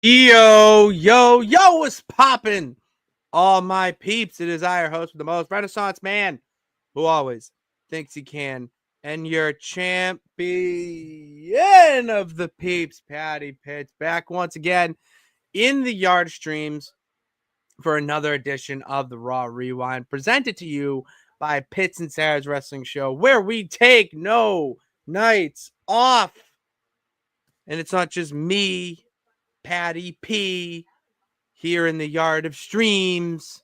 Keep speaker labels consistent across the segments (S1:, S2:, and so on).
S1: Yo, what's poppin'? All my peeps, it is I, your host with the most, Renaissance man, who always thinks he can, and your champion of the peeps, Patty Pitts, back once again in the yard streams for another edition of the Raw Rewind, presented to you by Pitts and Sara's Wrestling Show, where we take no nights off. And it's not just me, Patty P, here in the yard of streams.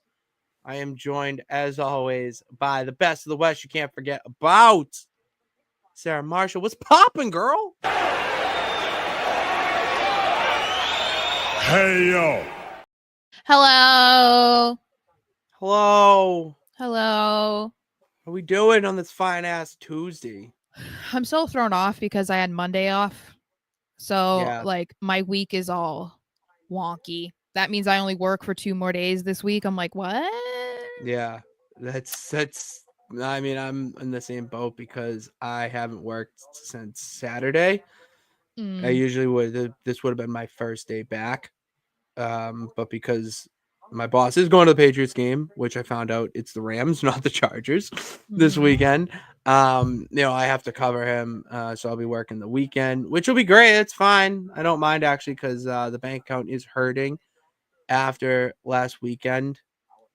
S1: I am joined, as always, by the best of the West. You can't forget about Sarah Marshall. What's poppin', girl?
S2: Hey, yo.
S3: Hello.
S1: Hello.
S3: Hello.
S1: How we doing on this fine-ass Tuesday?
S3: I'm so thrown off because I had Monday off. So,
S1: Yeah.
S3: my week is all wonky. That means I only work for 2 more days this week. I'm like, what?
S1: Yeah. That's I mean, I'm in the same boat because I haven't worked since Saturday. I usually would. This would have been my first day back. But because my boss is going to the Patriots game, which I found out it's the Rams, not the Chargers, this weekend. I have to cover him, so I'll be working the weekend, which will be great. It's fine. I don't mind actually because the bank account is hurting after last weekend.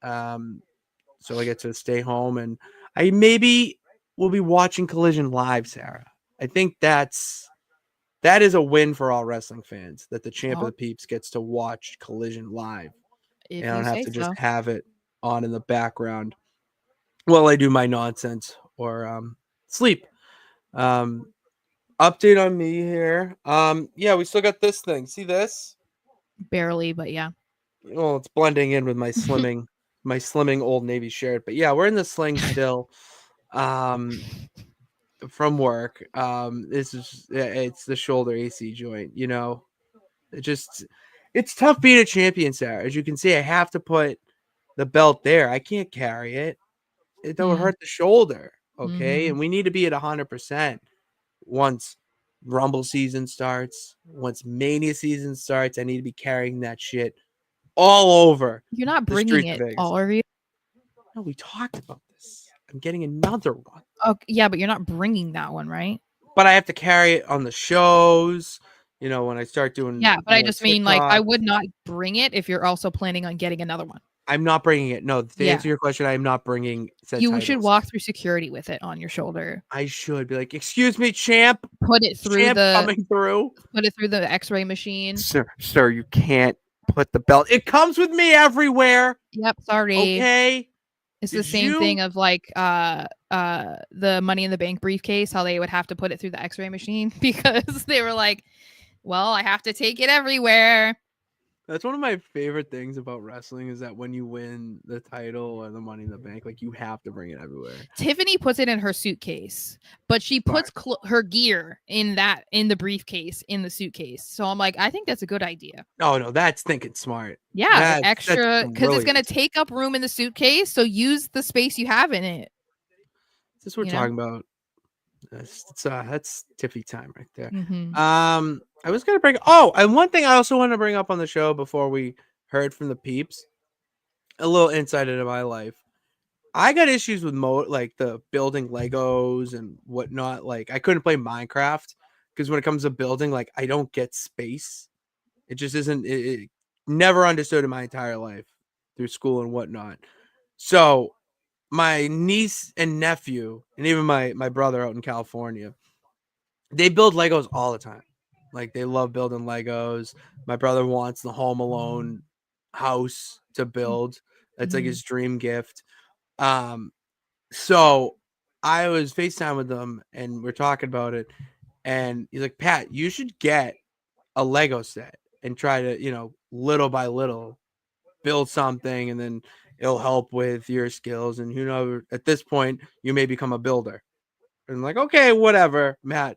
S1: So I get to stay home, and I maybe will be watching Collision live, Sarah. I think that is a win for all wrestling fans, that the champ of the peeps gets to watch Collision live.
S3: If
S1: And I
S3: you
S1: don't have
S3: say
S1: to just
S3: so.
S1: have it on in the background while I do my nonsense or sleep. Update on me here. Yeah, we still got this thing. See this?
S3: Barely, but yeah.
S1: Well, it's blending in with my slimming Old Navy shirt. But yeah, we're in the sling still. From work. It's the shoulder AC joint, it's tough being a champion, Sarah. As you can see, I have to put the belt there. I can't carry it. It don't hurt the shoulder. Okay. And we need to be at 100% once Rumble season starts, once Mania season starts. I need to be carrying that shit all over
S3: You're not
S1: the
S3: bringing
S1: streets of
S3: it,
S1: Vegas.
S3: all are you?
S1: No, we talked about this. I'm getting another one.
S3: Oh, yeah, but you're not bringing that one, right?
S1: But I have to carry it on the shows, when I start doing
S3: Yeah, but I just mean, I
S1: TikTok.
S3: would not bring it if you're also planning on getting another one.
S1: I'm not bringing it. No, to
S3: Yeah.
S1: answer your question, I am not bringing said
S3: You should
S1: titles.
S3: walk through security with it on your shoulder.
S1: I should be like, excuse me, champ.
S3: Put it through
S1: Champ coming through.
S3: Put it through the X-ray machine.
S1: Sir, you can't put the belt. It comes with me everywhere.
S3: Yep, sorry.
S1: Okay.
S3: It's the same thing of the Money in the Bank briefcase, how they would have to put it through the X-ray machine because they were like, well, I have to take it everywhere.
S1: That's one of my favorite things about wrestling is that when you win the title or the Money in the Bank, like you have to bring it everywhere.
S3: Tiffany puts it in her suitcase, but she puts her gear in the briefcase in the suitcase. So I'm like, I think that's a good idea.
S1: Oh no, that's thinking smart.
S3: Yeah, extra because it's gonna take up room in the suitcase. So use the space you have in it.
S1: This we're talking about. That's Tiffy time right there. I was gonna bring. Oh, and one thing I also want to bring up on the show before we heard from the peeps, a little insight into my life. I got issues with like the building Legos and whatnot. Like I couldn't play Minecraft because when it comes to building, like I don't get space. It just isn't. It never understood in my entire life through school and whatnot. So my niece and nephew, and even my brother out in California, they build Legos all the time. Like they love building Legos. My brother wants the Home Alone house to build. That's like his dream gift. So I was FaceTime with them and we're talking about it. And he's like, Pat, you should get a Lego set and try to, little by little build something, and then it'll help with your skills. And at this point, you may become a builder. And I'm like, okay, whatever, Matt.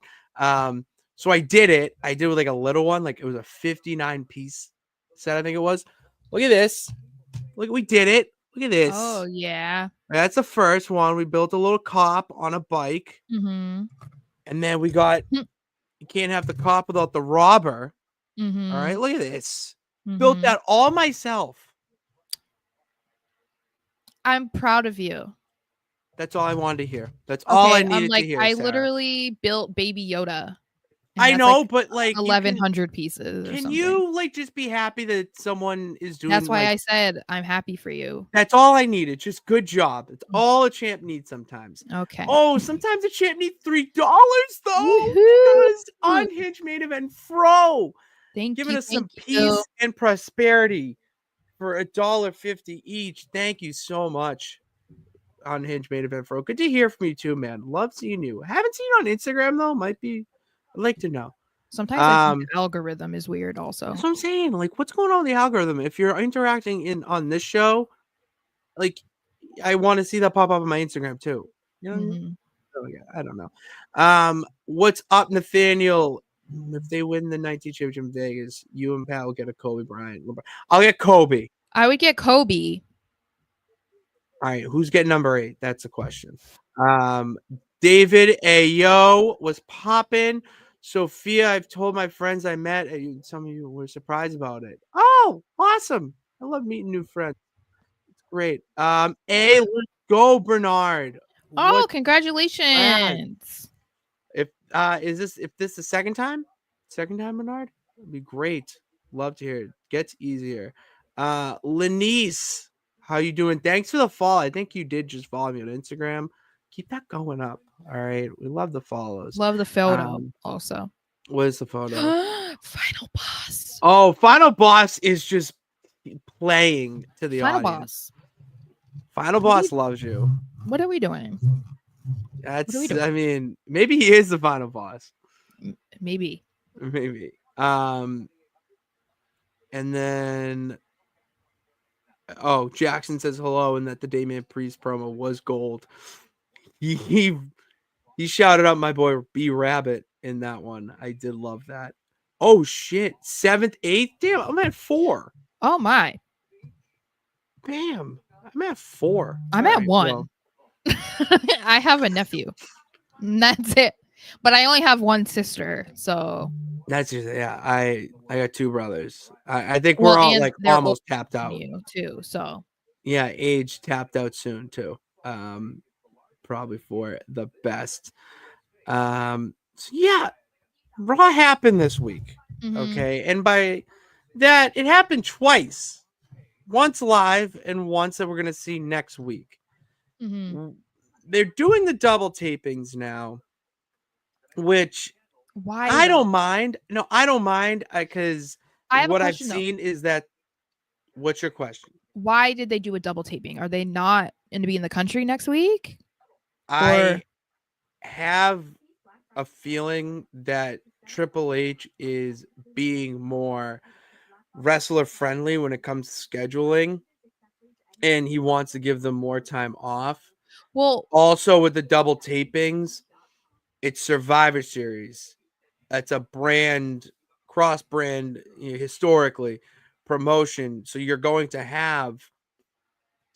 S1: So I did it. I did with like a little one, like it was a 59 piece set, I think it was. Look at this. Look, we did it. Look at this.
S3: Oh yeah.
S1: That's the first one. We built a little cop on a bike. And then we got, you can't have the cop without the robber. All right,
S3: Mhm.
S1: look at this. Built
S3: Mhm.
S1: that all myself.
S3: I'm proud of you.
S1: That's all I wanted to hear. That's all I
S3: Okay, I'm
S1: needed to
S3: like,
S1: hear,
S3: I
S1: Sarah.
S3: literally built Baby Yoda, and
S1: I
S3: that's like
S1: know, but like you
S3: 1,100 pieces or
S1: can
S3: something.
S1: you like just be happy that someone is
S3: That's
S1: doing
S3: why
S1: like
S3: I said I'm happy for you.
S1: that's all I needed. Just good job. That's all a champ needs sometimes.
S3: Okay.
S1: Oh, sometimes a champ needs $3 though,
S3: Woohoo!
S1: because Unhinged Main Event Fro
S3: Thank
S1: giving
S3: you,
S1: us
S3: thank
S1: some
S3: you.
S1: peace and prosperity for $1.50 each. Thank you so much, Unhinged Main Event Fro. Good to hear from you too, man. Love seeing you. Haven't seen you on Instagram though. Might be. I'd like to know.
S3: Sometimes I think the algorithm is weird
S1: That's
S3: also.
S1: what I'm saying. Like, what's going on with the algorithm? If you're interacting in on this show, like, I want to see that pop up on my Instagram too. You know what I mean?
S3: Mhm.
S1: Oh yeah, I don't know. What's up, Nathaniel? If they win the 19 championship in Vegas, you and Pat will get a Kobe Bryant. I'll get Kobe.
S3: I would get Kobe.
S1: All right, who's getting number 8? That's the question. David Ayo was popping. Sophia, I've told my friends I met. Some of you were surprised about it. Oh, awesome! I love meeting new friends. It's great. Let's go, Bernard.
S3: Oh,
S1: What brand?
S3: congratulations.
S1: If if this the second time? Second time, Bernard? It'd be great. Love to hear it. Gets easier. Lenice, how you doing? Thanks for the follow. I think you did just follow me on Instagram. Keep that going up. All right. We love the follows.
S3: Love the photo also.
S1: What is the photo?
S3: Final boss.
S1: Oh, Final Boss is just playing to the
S3: Final
S1: audience.
S3: boss.
S1: Final Boss loves you.
S3: What are we doing? What are we
S1: That's,
S3: doing?
S1: I mean, maybe he is the final boss.
S3: Maybe.
S1: Maybe. And then, oh, Jackson says hello, and that the Damian Priest promo was gold. He shouted out my boy B Rabbit in that one. I did love that. Oh shit, 7th, 8th. Damn, I'm at 4.
S3: Oh my.
S1: Bam, I'm at 4.
S3: I'm
S1: All
S3: at
S1: right,
S3: 1.
S1: well,
S3: I have a nephew. And that's it. But I only have one sister, so
S1: that's just yeah. I got 2 brothers. I think
S3: well,
S1: we're all
S3: and
S1: like
S3: they're older
S1: almost tapped
S3: than
S1: out.
S3: you too. So
S1: Yeah, age tapped out soon too. Probably for the best. So yeah, Raw happened this week.
S3: mhm,
S1: Okay. And by that, it happened twice. Once live and once that we're going to see next week.
S3: mhm.
S1: They're doing the double tapings now, which
S3: Why
S1: I don't
S3: though?
S1: mind. No, I don't mind because
S3: I have a
S1: what I've
S3: question though.
S1: seen is that. What's your question?
S3: Why did they do a double taping? Are they not going to be in the country next week?
S1: I
S3: Or
S1: have a feeling that Triple H is being more wrestler friendly when it comes to scheduling, and he wants to give them more time off.
S3: well,
S1: Also, with the double tapings, it's Survivor Series. That's a brand, cross brand, historically promotion. So you're going to have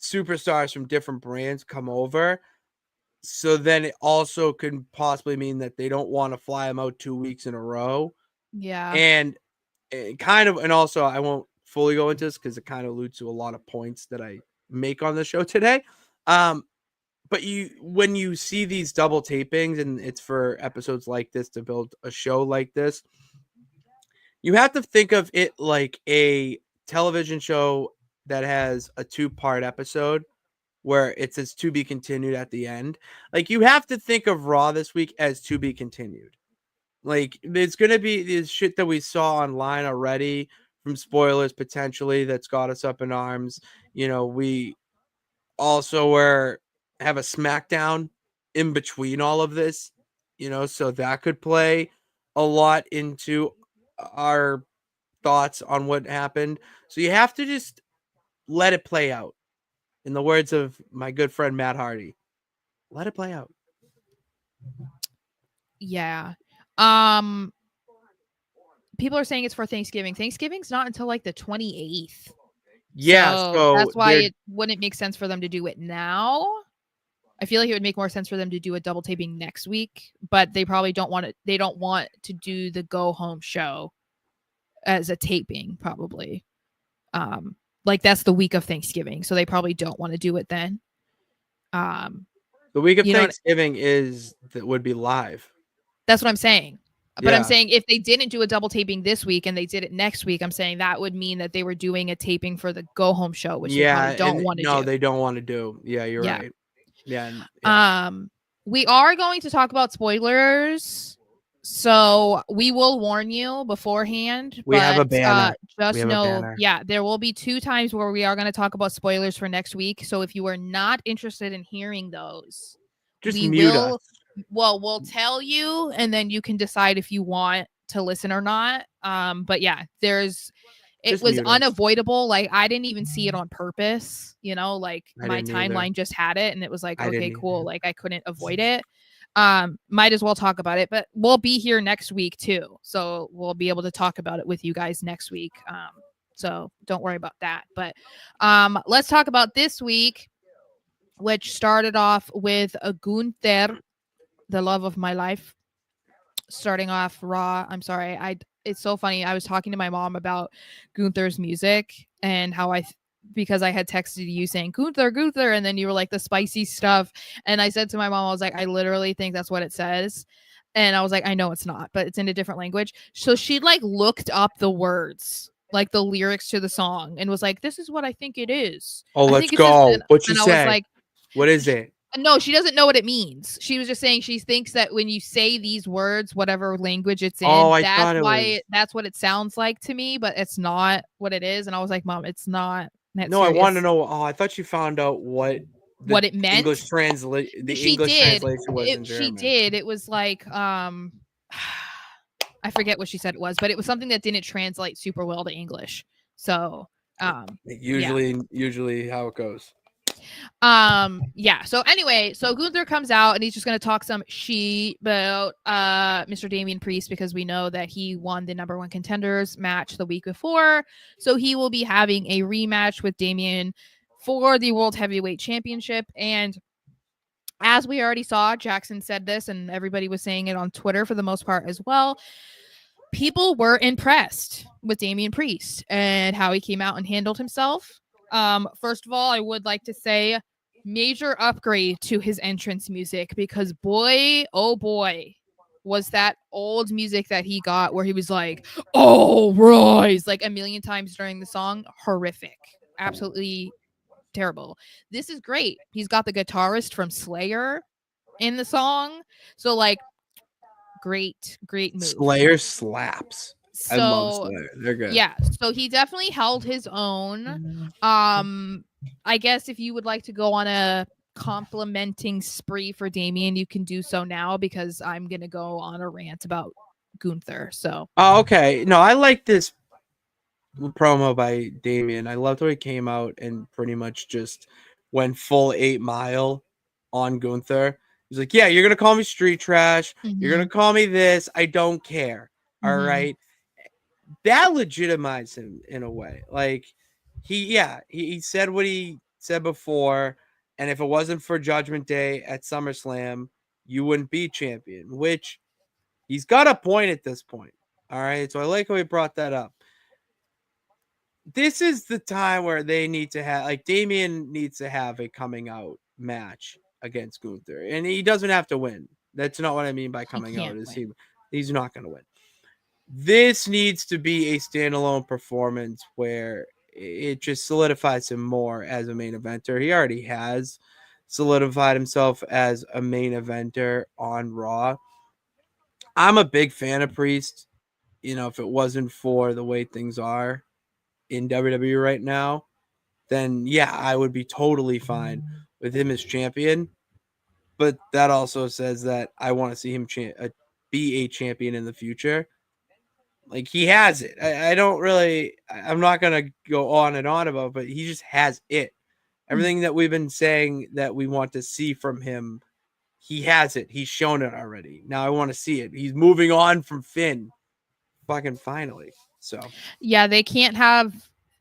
S1: superstars from different brands come over. So then it also can possibly mean that they don't want to fly them out 2 weeks in a row.
S3: yeah.
S1: And kind of, and also I won't fully go into this because it kind of alludes to a lot of points that I make on the show today. But when you see these double tapings, and it's for episodes like this to build a show like this, you have to think of it like a television show that has a 2-part episode where it says to be continued at the end. Like, you have to think of Raw this week as to be continued. Like, there's going to be this shit that we saw online already from spoilers potentially that's got us up in arms. We also have a SmackDown in between all of this, so that could play a lot into our thoughts on what happened. So you have to just let it play out. In the words of my good friend Matt Hardy, let it play out.
S3: Yeah. People are saying it's for Thanksgiving. Thanksgiving's not until like the 28th.
S1: Yeah,
S3: So
S1: so
S3: that's why
S1: they're
S3: it wouldn't make sense for them to do it now. I feel like it would make more sense for them to do a double taping next week, but they probably don't want to do the go home show as a taping, probably. Like that's the week of Thanksgiving, so they probably don't want to do it then.
S1: The week of
S3: You know,
S1: Thanksgiving would be live.
S3: that's what I'm saying. But I'm
S1: Yeah.
S3: saying if they didn't do a double taping this week and they did it next week, I'm saying that would mean that they were doing a taping for the go home show, which they
S1: Yeah,
S3: probably don't
S1: and
S3: want to
S1: no,
S3: do.
S1: they don't want to do. Yeah, you're
S3: Yeah.
S1: right. Yeah, yeah.
S3: We are going to talk about spoilers. So we will warn you beforehand,
S1: We have a
S3: but
S1: banner. We
S3: just
S1: have a
S3: know,
S1: banner.
S3: yeah, there will be 2 times where we are going to talk about spoilers for next week. So if you are not interested in hearing those,
S1: Just
S3: we
S1: mute us.
S3: will, well, we'll tell you, and then you can decide if you want to listen or not. But yeah, it
S1: Just
S3: was
S1: mute us.
S3: unavoidable. Like I didn't even see it on purpose, like
S1: I
S3: my
S1: didn't either.
S3: timeline just had it and it was like,
S1: I
S3: okay,
S1: didn't
S3: cool.
S1: either.
S3: Like I couldn't avoid it. Might as well talk about it, but we'll be here next week too. So we'll be able to talk about it with you guys next week. So don't worry about that. But let's talk about this week, which started off with a Gunther, the love of my life, starting off Raw. I'm sorry. It's so funny. I was talking to my mom about Gunther's music and how because I had texted you saying Gunther, and then you were like the spicy stuff. And I said to my mom, I was like, I literally think that's what it says. And I was like, I know it's not, but it's in a different language. So she like looked up the words, like the lyrics to the song, and was like, this is what I think it is.
S1: Oh,
S3: I
S1: let's
S3: think it's this.
S1: go. What you
S3: And I was
S1: say?
S3: like,
S1: What is it?
S3: no, she doesn't know what it means. She was just saying she thinks that when you say these words, whatever language it's
S1: Oh,
S3: in,
S1: I
S3: that's
S1: thought it was.
S3: that's what it sounds like to me, but it's not what it is. And I was like, Mom, it's not that
S1: No, I want to
S3: serious.
S1: know. Oh, I thought you found out what the
S3: What it meant.
S1: The
S3: She
S1: English
S3: did.
S1: translation was in
S3: She
S1: German.
S3: did. It was like I forget what she said it was, but it was something that didn't translate super well to English. So
S1: Usually how it goes.
S3: Yeah, so anyway, so Gunther comes out and he's just going to talk some shit about Mr. Damian Priest, because we know that he won the number 1 contenders match the week before, so he will be having a rematch with Damian for the World Heavyweight Championship. And as we already saw, Jackson said this and everybody was saying it on Twitter for the most part as well, people were impressed with Damian Priest and how he came out and handled himself. First of all, I would like to say major upgrade to his entrance music, because boy, oh boy, was that old music that he got where he was like, oh, rise, like a million times during the song. Horrific. Absolutely terrible. This is great. He's got the guitarist from Slayer in the song. So like great move.
S1: Slayer slaps. I love
S3: So
S1: Slayer. They're good.
S3: yeah, so he definitely held his own. I guess if you would like to go on a complimenting spree for Damian, you can do so now, because I'm gonna go on a rant about Gunther. So
S1: okay. No, I like this promo by Damian. I loved how he came out and pretty much just went full 8 Mile on Gunther. He's like, yeah, you're gonna call me street trash. You're gonna call me this. I don't care. All right. That legitimized him in a way. Like he said what he said before, and if it wasn't for Judgment Day at SummerSlam, you wouldn't be champion, which he's got a point at this point. All right. So I like how he brought that up. This is the time where they need to have, like, Damian needs to have a coming out match against Gunther, and he doesn't have to win. That's not what I mean by coming out. He's not going to win. This needs to be a standalone performance where it just solidifies him more as a main eventer. He already has solidified himself as a main eventer on Raw. I'm a big fan of Priest. If it wasn't for the way things are in WWE right now, then yeah, I would be totally fine with him as champion. But that also says that I want to see him be a champion in the future. Like, he has it. I'm not going to go on and on about it, but he just has it. Everything that we've been saying that we want to see from him, he has it. He's shown it already. Now I want to see it. He's moving on from Finn. Fucking finally. So
S3: yeah, they can't have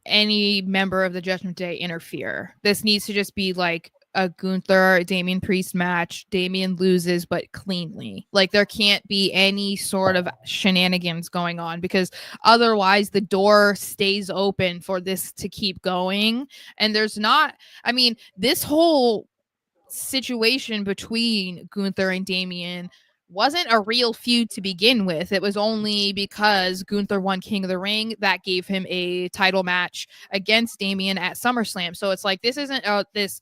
S3: any member of the Judgment Day interfere. This needs to just be like a Gunther Damian Priest match. Damian loses, but cleanly. Like there can't be any sort of shenanigans going on, because otherwise the door stays open for this to keep going. And there's not, I mean, this whole situation between Gunther and Damian wasn't a real feud to begin with. It was only because Gunther won King of the Ring that gave him a title match against Damian at SummerSlam. So it's like, this isn't this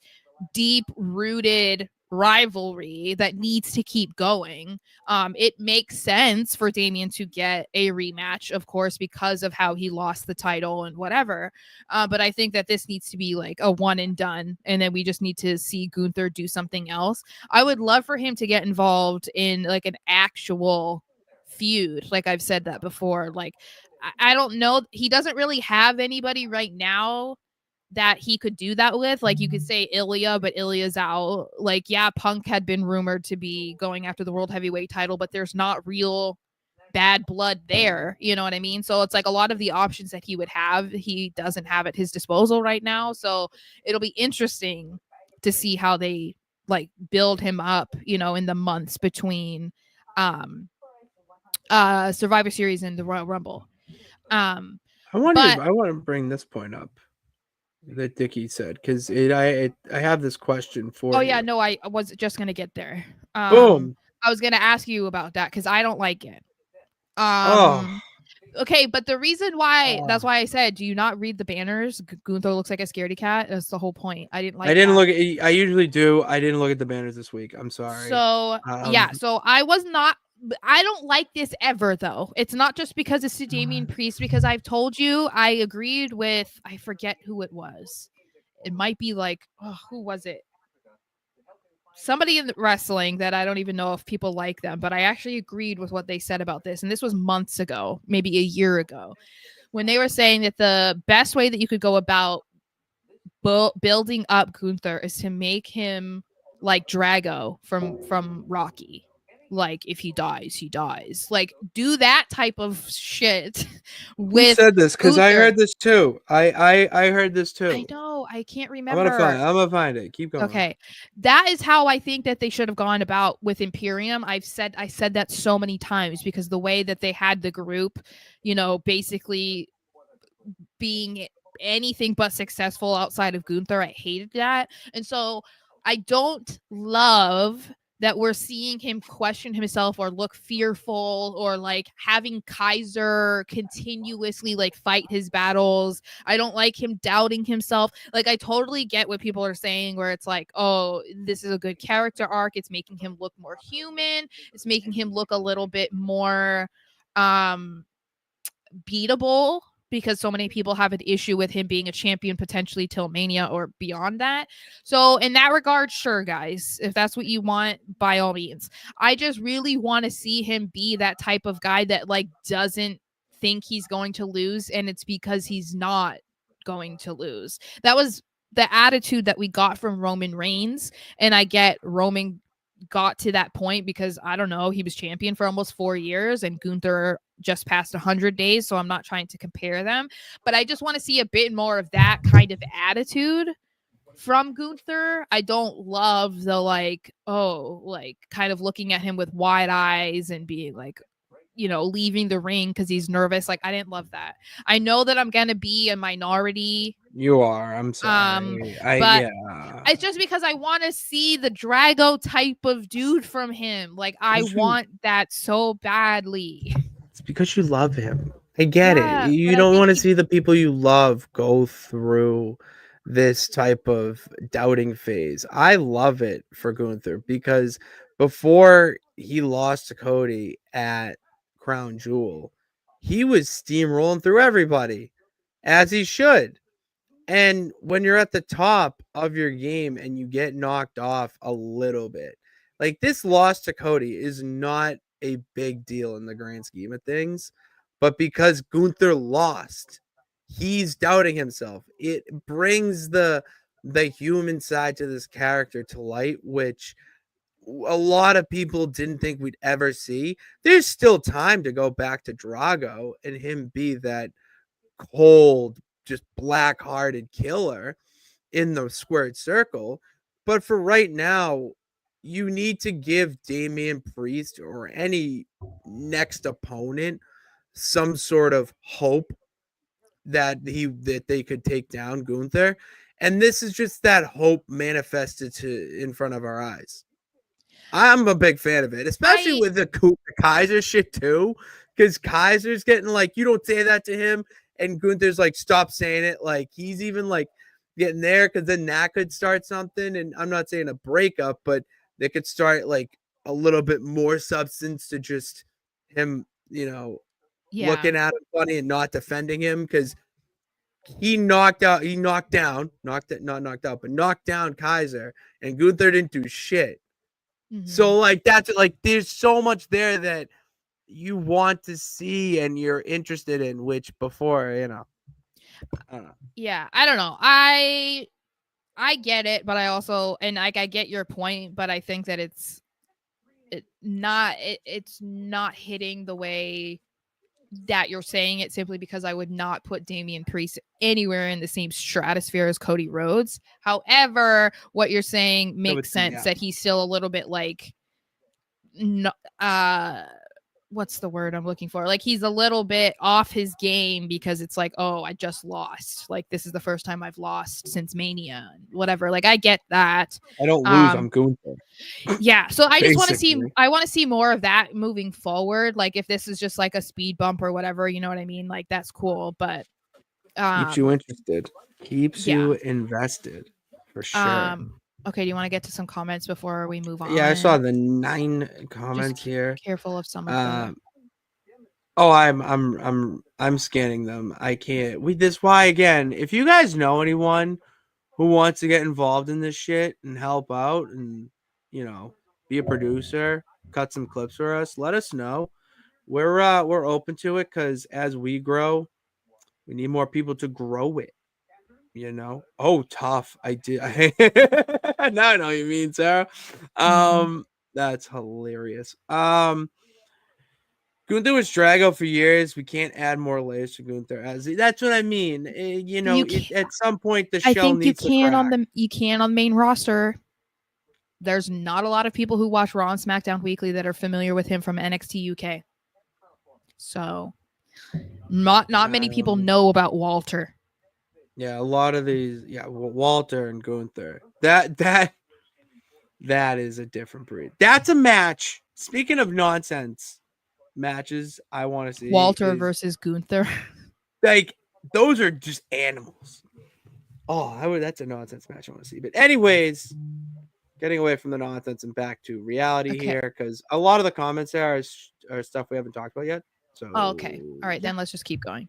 S3: deep rooted rivalry that needs to keep going. It makes sense for Damian to get a rematch, of course, because of how he lost the title and whatever. But I think that this needs to be like a one and done, and then we just need to see Gunther do something else. I would love for him to get involved in like an actual feud. Like I've said that before. Like I don't know. He doesn't really have anybody right now that he could do that with. Like you could say Ilya, but Ilya's out. Like, yeah, Punk had been rumored to be going after the world heavyweight title, but there's not real bad blood there. You know what I mean? So it's like a lot of the options that he would have, he doesn't have at his disposal right now. So it'll be interesting to see how they like build him up, you know, in the months between Survivor Series and the Royal Rumble.
S1: I want to bring this point up that Dickie said, because I have this question for you.
S3: Yeah, no, I was just gonna get there.
S1: Boom.
S3: I was gonna ask you about that because I don't like it.
S1: Oh.
S3: Okay, but the reason why that's why I said, do you not read the banners? Gunther looks like a scaredy cat. That's the whole point. I didn't like.
S1: I didn't look at. I usually do. I didn't look at the banners this week. I'm sorry.
S3: So yeah, so I was not. I don't like this ever though. It's not just because it's to Damian Priest, because I've told you I agreed with, I forget who it was. It might be like, oh, who was it? Somebody in the wrestling that I don't even know if people like them, but I actually agreed with what they said about this. And this was months ago, maybe a year ago, when they were saying that the best way that you could go about building up Gunther is to make him like Drago from Rocky. Like if he dies, he dies. Like do that type of shit.
S1: Who said this? Because I heard this too. I heard this too.
S3: I know. I can't remember.
S1: I'm gonna find it. Keep going.
S3: Okay, that is how I think that they should have gone about with Imperium. I said that so many times, because the way that they had the group, you know, basically being anything but successful outside of Gunther, I hated that. And so I don't love that we're seeing him question himself or look fearful, or like having Kaiser continuously like fight his battles. I don't like him doubting himself. Like I totally get what people are saying, where it's like, oh, this is a good character arc. It's making him look more human. It's making him look a little bit more beatable, because so many people have an issue with him being a champion potentially till Mania or beyond that. So in that regard, sure, guys, if that's what you want, by all means. I just really want to see him be that type of guy that like doesn't think he's going to lose, and it's because he's not going to lose. That was the attitude that we got from Roman Reigns, and I get Roman got to that point because I don't know, he was champion for almost 4 years and Gunther just past 100 days, so I'm not trying to compare them, but I just want to see a bit more of that kind of attitude from Gunther. I don't love the like, oh, like kind of looking at him with wide eyes and being like, you know, leaving the ring because he's nervous. Like I didn't love that. I know that I'm gonna be a minority.
S1: You are. I'm sorry.
S3: It's just because I want to see the Drago type of dude from him. Like I want that so badly.
S1: It's because you love him. I get it. You don't want to see the people you love go through this type of doubting phase. I love it for Gunther, because before he lost to Cody at Crown Jewel, he was steamrolling through everybody, as he should. And when you're at the top of your game and you get knocked off a little bit, like this loss to Cody is not a big deal in the grand scheme of things, but because Gunther lost, he's doubting himself. It brings the human side to this character to light, which a lot of people didn't think we'd ever see. There's still time to go back to Drago and him be that cold, just black-hearted killer in the squared circle. But for right now, you need to give Damian Priest or any next opponent some sort of hope that they could take down Gunther. And this is just that hope manifested in front of our eyes. I'm a big fan of it, especially with the Kaiser shit too, because Kaiser's getting like, you don't say that to him, and Gunther's like, stop saying it. Like he's even like getting there, because then that could start something. And I'm not saying a breakup, but they could start like a little bit more substance to just him, looking at him funny and not defending him, because knocked down Kaiser, and Gunther didn't do shit. Mm-hmm. So like that's like there's so much there that you want to see and you're interested in, which before, I don't know.
S3: Yeah, I don't know. I get it, but I also, and like I get your point, but I think that it's not hitting the way that you're saying it, simply because I would not put Damian Priest anywhere in the same stratosphere as Cody Rhodes. However, what you're saying makes sense, that he's still a little bit like, what's the word I'm looking for? Like he's a little bit off his game, because it's like, oh, I just lost. Like this is the first time I've lost since Mania, whatever. Like I get that.
S1: I don't lose. I'm Gunther.
S3: Yeah. So I just want to see more of that moving forward. Like if this is just like a speed bump or whatever, you know what I mean? Like that's cool, but
S1: keeps you interested, keeps you invested for sure.
S3: Okay, do you want to get to some comments before we move on?
S1: Yeah, I saw the 9 comments here.
S3: Careful of some of them.
S1: Oh, I'm scanning them. I can't. This why again. If you guys know anyone who wants to get involved in this shit and help out, and be a producer, cut some clips for us, let us know. We're open to it, because as we grow, we need more people to grow it. Oh, tough. I did. Now I know what you mean, Sarah. That's hilarious. Gunther was Drago for years. We can't add more layers to Gunther. That's what I mean. At some point the shell needs to crack.
S3: You can on the main roster. There's not a lot of people who watch Raw and SmackDown weekly that are familiar with him from NXT UK. So, not many people know about Walter.
S1: Yeah, a lot of these. Yeah, Walter and Gunther. That is a different breed. That's a match. Speaking of nonsense matches, I want to see
S3: Walter versus Gunther.
S1: Like those are just animals. Oh, that's a nonsense match I want to see. But anyways, getting away from the nonsense and back to reality here, because a lot of the comments there are stuff we haven't talked about yet. So
S3: okay. All right, then let's just keep going.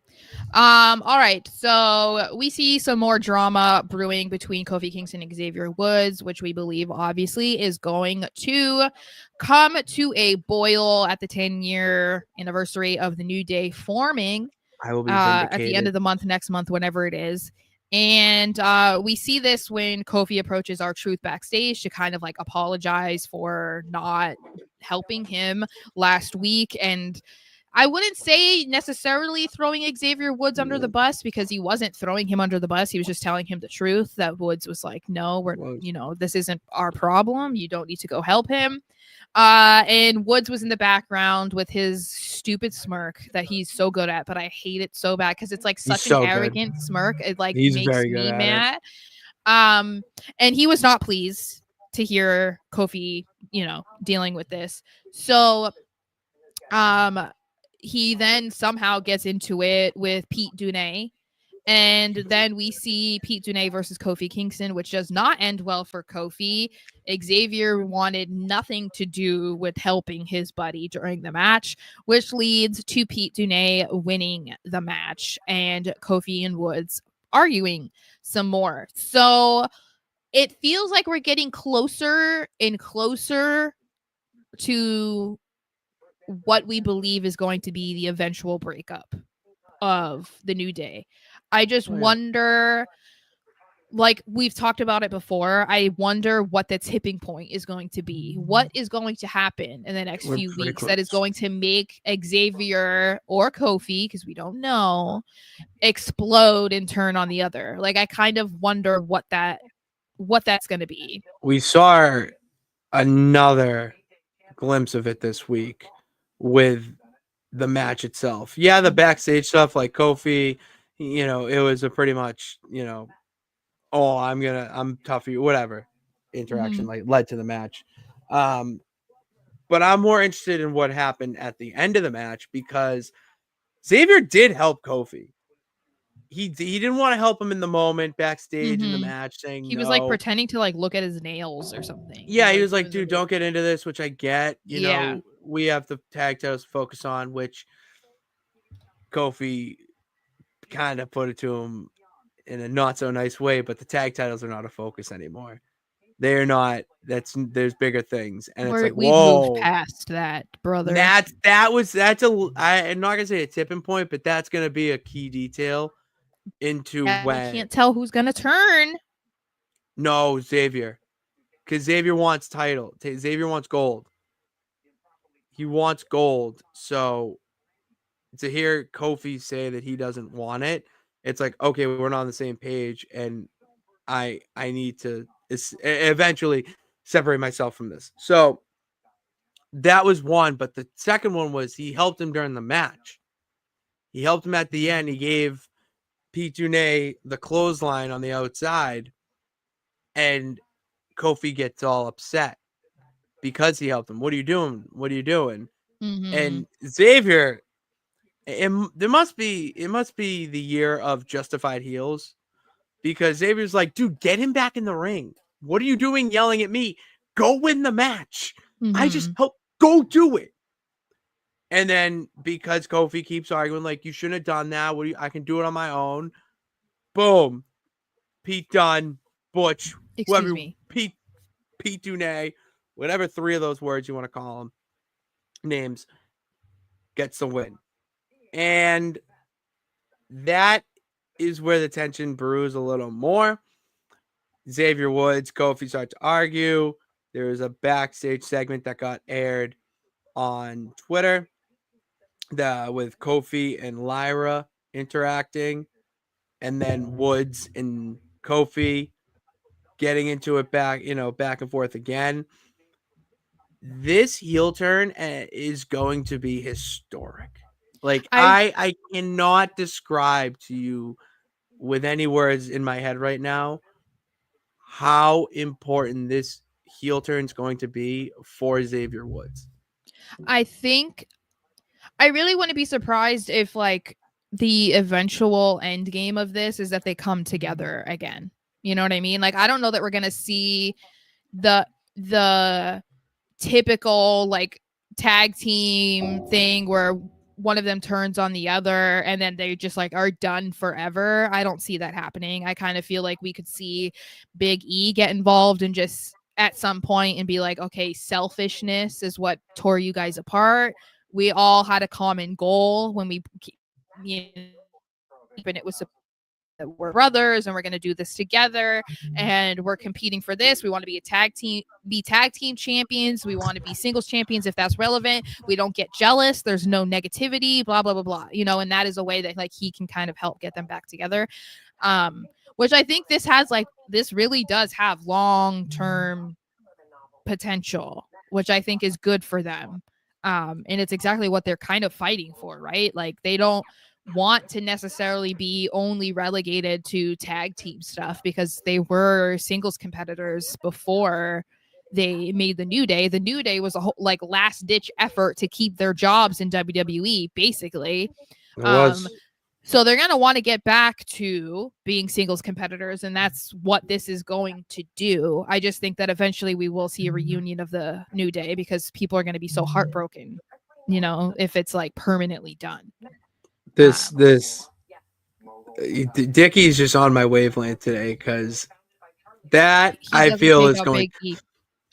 S3: All right. So we see some more drama brewing between Kofi Kingston and Xavier Woods, which we believe obviously is going to come to a boil at the 10-year anniversary of the New Day forming.
S1: I will be vindicated
S3: at the end of the month, next month, whenever it is. And we see this when Kofi approaches R-Truth backstage to kind of like apologize for not helping him last week. And I wouldn't say necessarily throwing Xavier Woods under the bus, because he wasn't throwing him under the bus. He was just telling him the truth, that Woods was like, no, this isn't our problem. You don't need to go help him. And Woods was in the background with his stupid smirk that he's so good at, but I hate it so bad because it's like such an arrogant smirk. It like makes me mad. And he was not pleased to hear Kofi, dealing with this. So, he then somehow gets into it with Pete Dunne. And then we see Pete Dunne versus Kofi Kingston, which does not end well for Kofi. Xavier wanted nothing to do with helping his buddy during the match, which leads to Pete Dunne winning the match and Kofi and Woods arguing some more. So it feels like we're getting closer and closer to what we believe is going to be the eventual breakup of the New Day. I just wonder, like we've talked about it before, I wonder what the tipping point is going to be. What is going to happen in the next few weeks that is going to make Xavier or Kofi, because we don't know, explode and turn on the other? Like I kind of wonder what that what that's going to be.
S1: We saw another glimpse of it this week with the match itself. Yeah, the backstage stuff like Kofi, it was a pretty much, oh, I'm tough for you, whatever interaction like led to the match. But I'm more interested in what happened at the end of the match because Xavier did help Kofi. He didn't want to help him in the moment backstage in the match, saying
S3: He was like
S1: no.
S3: pretending to like look at his nails or something.
S1: Yeah, he was like,
S3: Doing
S1: dude,
S3: the
S1: don't get into this, which I get.
S3: yeah.
S1: We have the tag titles to focus on, which Kofi kind of put it to him in a not so nice way, but the tag titles are not a focus anymore. They're not. There's bigger things, and it's like,
S3: We've moved
S1: whoa.
S3: past that, brother.
S1: That's I'm not gonna say a tipping point, but that's gonna be a key detail into
S3: Yeah, we
S1: when.
S3: can't tell who's gonna turn.
S1: No, Xavier, because Xavier wants title. Xavier wants gold. He wants gold. So to hear Kofi say that he doesn't want it, it's like, okay, we're not on the same page, and I need to eventually separate myself from this. So that was one, but the second one was he helped him during the match. He helped him at the end. He gave Pete Dunne the clothesline on the outside, and Kofi gets all upset because he helped him. What are you doing? What are you doing? And Xavier, it must be the year of justified heels because Xavier's like, dude, get him back in the ring. What are you doing yelling at me? Go win the match. I just help. Go do it. And then because Kofi keeps arguing, like, you shouldn't have done that. I can do it on my own. Boom. Pete Dunne, Butch,
S3: Excuse
S1: whoever,
S3: me.
S1: Pete Dunne, whatever three of those words you want to call them, names, gets the win. And that is where the tension brews a little more. Xavier Woods, Kofi start to argue. There was a backstage segment that got aired on Twitter with Kofi and Lyra interacting, and then Woods and Kofi getting into it back and forth again. This heel turn is going to be historic. Like I cannot describe to you with any words in my head right now how important this heel turn is going to be for Xavier Woods.
S3: I think I really wouldn't be surprised if like the eventual end game of this is that they come together again. You know what I mean? Like I don't know that we're gonna see the typical like tag team thing where one of them turns on the other and then they just like are done forever. I don't see that happening. I kind of feel like we could see Big E get involved and just at some point and be like, okay, selfishness is what tore you guys apart. We all had a common goal when we, and it was that we're brothers and we're going to do this together and we're competing for this. We want to be tag team champions. We want to be singles champions if that's relevant. We don't get jealous. There's no negativity, blah, blah, blah, blah, and that is a way that like he can kind of help get them back together. Which I think this really does have long-term potential, which I think is good for them. And it's exactly what they're kind of fighting for, right? Like they don't want to necessarily be only relegated to tag team stuff because they were singles competitors before they made the New Day. The New Day was a whole like last ditch effort to keep their jobs in WWE, basically.
S1: It was.
S3: So they're going to want to get back to being singles competitors, and that's what this is going to do. I just think that eventually we will see a reunion of the New Day because people are going to be so heartbroken, if it's like permanently done.
S1: Dickie's just on my wavelength today because that I feel is going.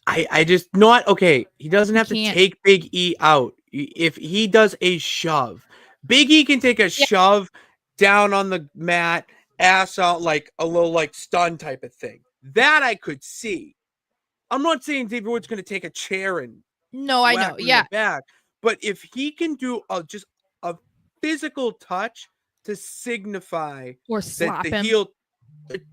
S1: I just not okay. He doesn't have to take Big E out. If he does a shove, Big E can take a shove down on the mat, ass out, like a little like stun type of thing. That I could see. I'm not saying Xavier Woods going to take a chair and
S3: I know, yeah,
S1: back, but if he can do just a physical touch to signify
S3: or slap
S1: that the
S3: him.
S1: heel,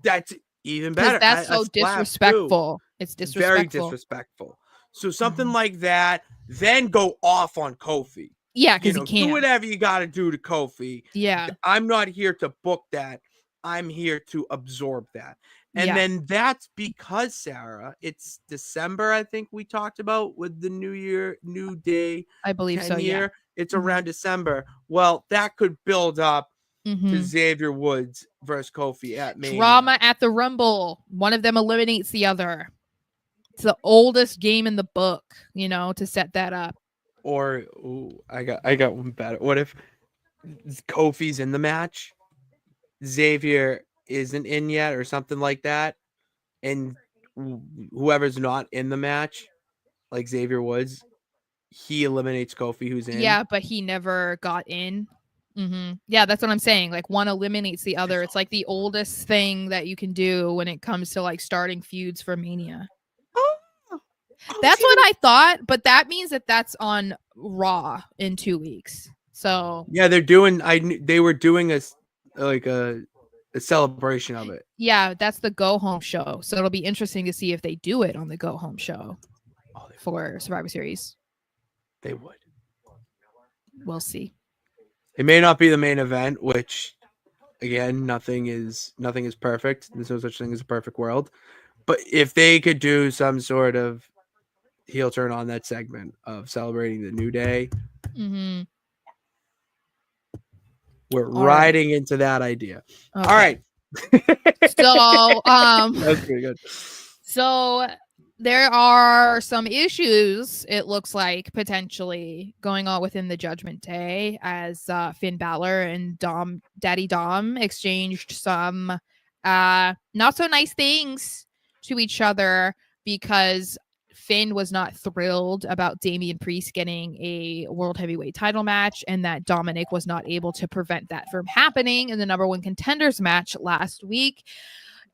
S1: that's Even
S3: because
S1: better.
S3: that's
S1: A
S3: so
S1: slap too.
S3: disrespectful. It's
S1: Very
S3: disrespectful.
S1: disrespectful. So something
S3: Mhm.
S1: like that, then go off on Kofi.
S3: Yeah, because he
S1: Do
S3: can.
S1: whatever you got to do to Kofi.
S3: Yeah,
S1: I'm not here to book that. I'm here to absorb that. And
S3: yeah,
S1: then that's because, Sarah, it's December, I think we talked about with the New Year, New Day
S3: I believe
S1: 10
S3: so. Yeah.
S1: year. It's
S3: Hmm.
S1: around December. Well, that could build up to
S3: Hmm.
S1: Xavier Woods versus Kofi at Mania.
S3: Drama at the Rumble. One of them eliminates the other. It's the oldest game in the book, to set that up.
S1: Or ooh, I got one better. What if Kofi's in the match, Xavier isn't in yet, or something like that, and whoever's not in the match, like Xavier Woods, he eliminates Kofi, who's in.
S3: Yeah, but he never got in. Yeah, that's what I'm saying. Like one eliminates the other. It's like the oldest thing that you can do when it comes to like starting feuds for Mania.
S1: Oh, oh,
S3: That's
S1: see,
S3: what I thought, but that means that that's on Raw in 2 weeks. So
S1: yeah, they're doing. They were doing like a celebration of it.
S3: yeah, that's the go home show. So it'll be interesting to see if they do it on the go home show
S1: Oh,
S3: for Survivor Series.
S1: they would.
S3: We'll see.
S1: It may not be the main event, which again, nothing is perfect. There's no such thing as a perfect world. But if they could do some sort of heel turn on that segment of celebrating the New Day,
S3: Mm-hmm.
S1: we're
S3: All right.
S1: riding into that idea.
S3: Okay.
S1: All right.
S3: So,
S1: That's pretty good.
S3: So there are some issues, it looks like, potentially going on within the Judgment Day as Finn Balor and Daddy Dom exchanged some not so nice things to each other because Finn was not thrilled about Damian Priest getting a World Heavyweight title match, and that Dominic was not able to prevent that from happening in the number one contenders match last week.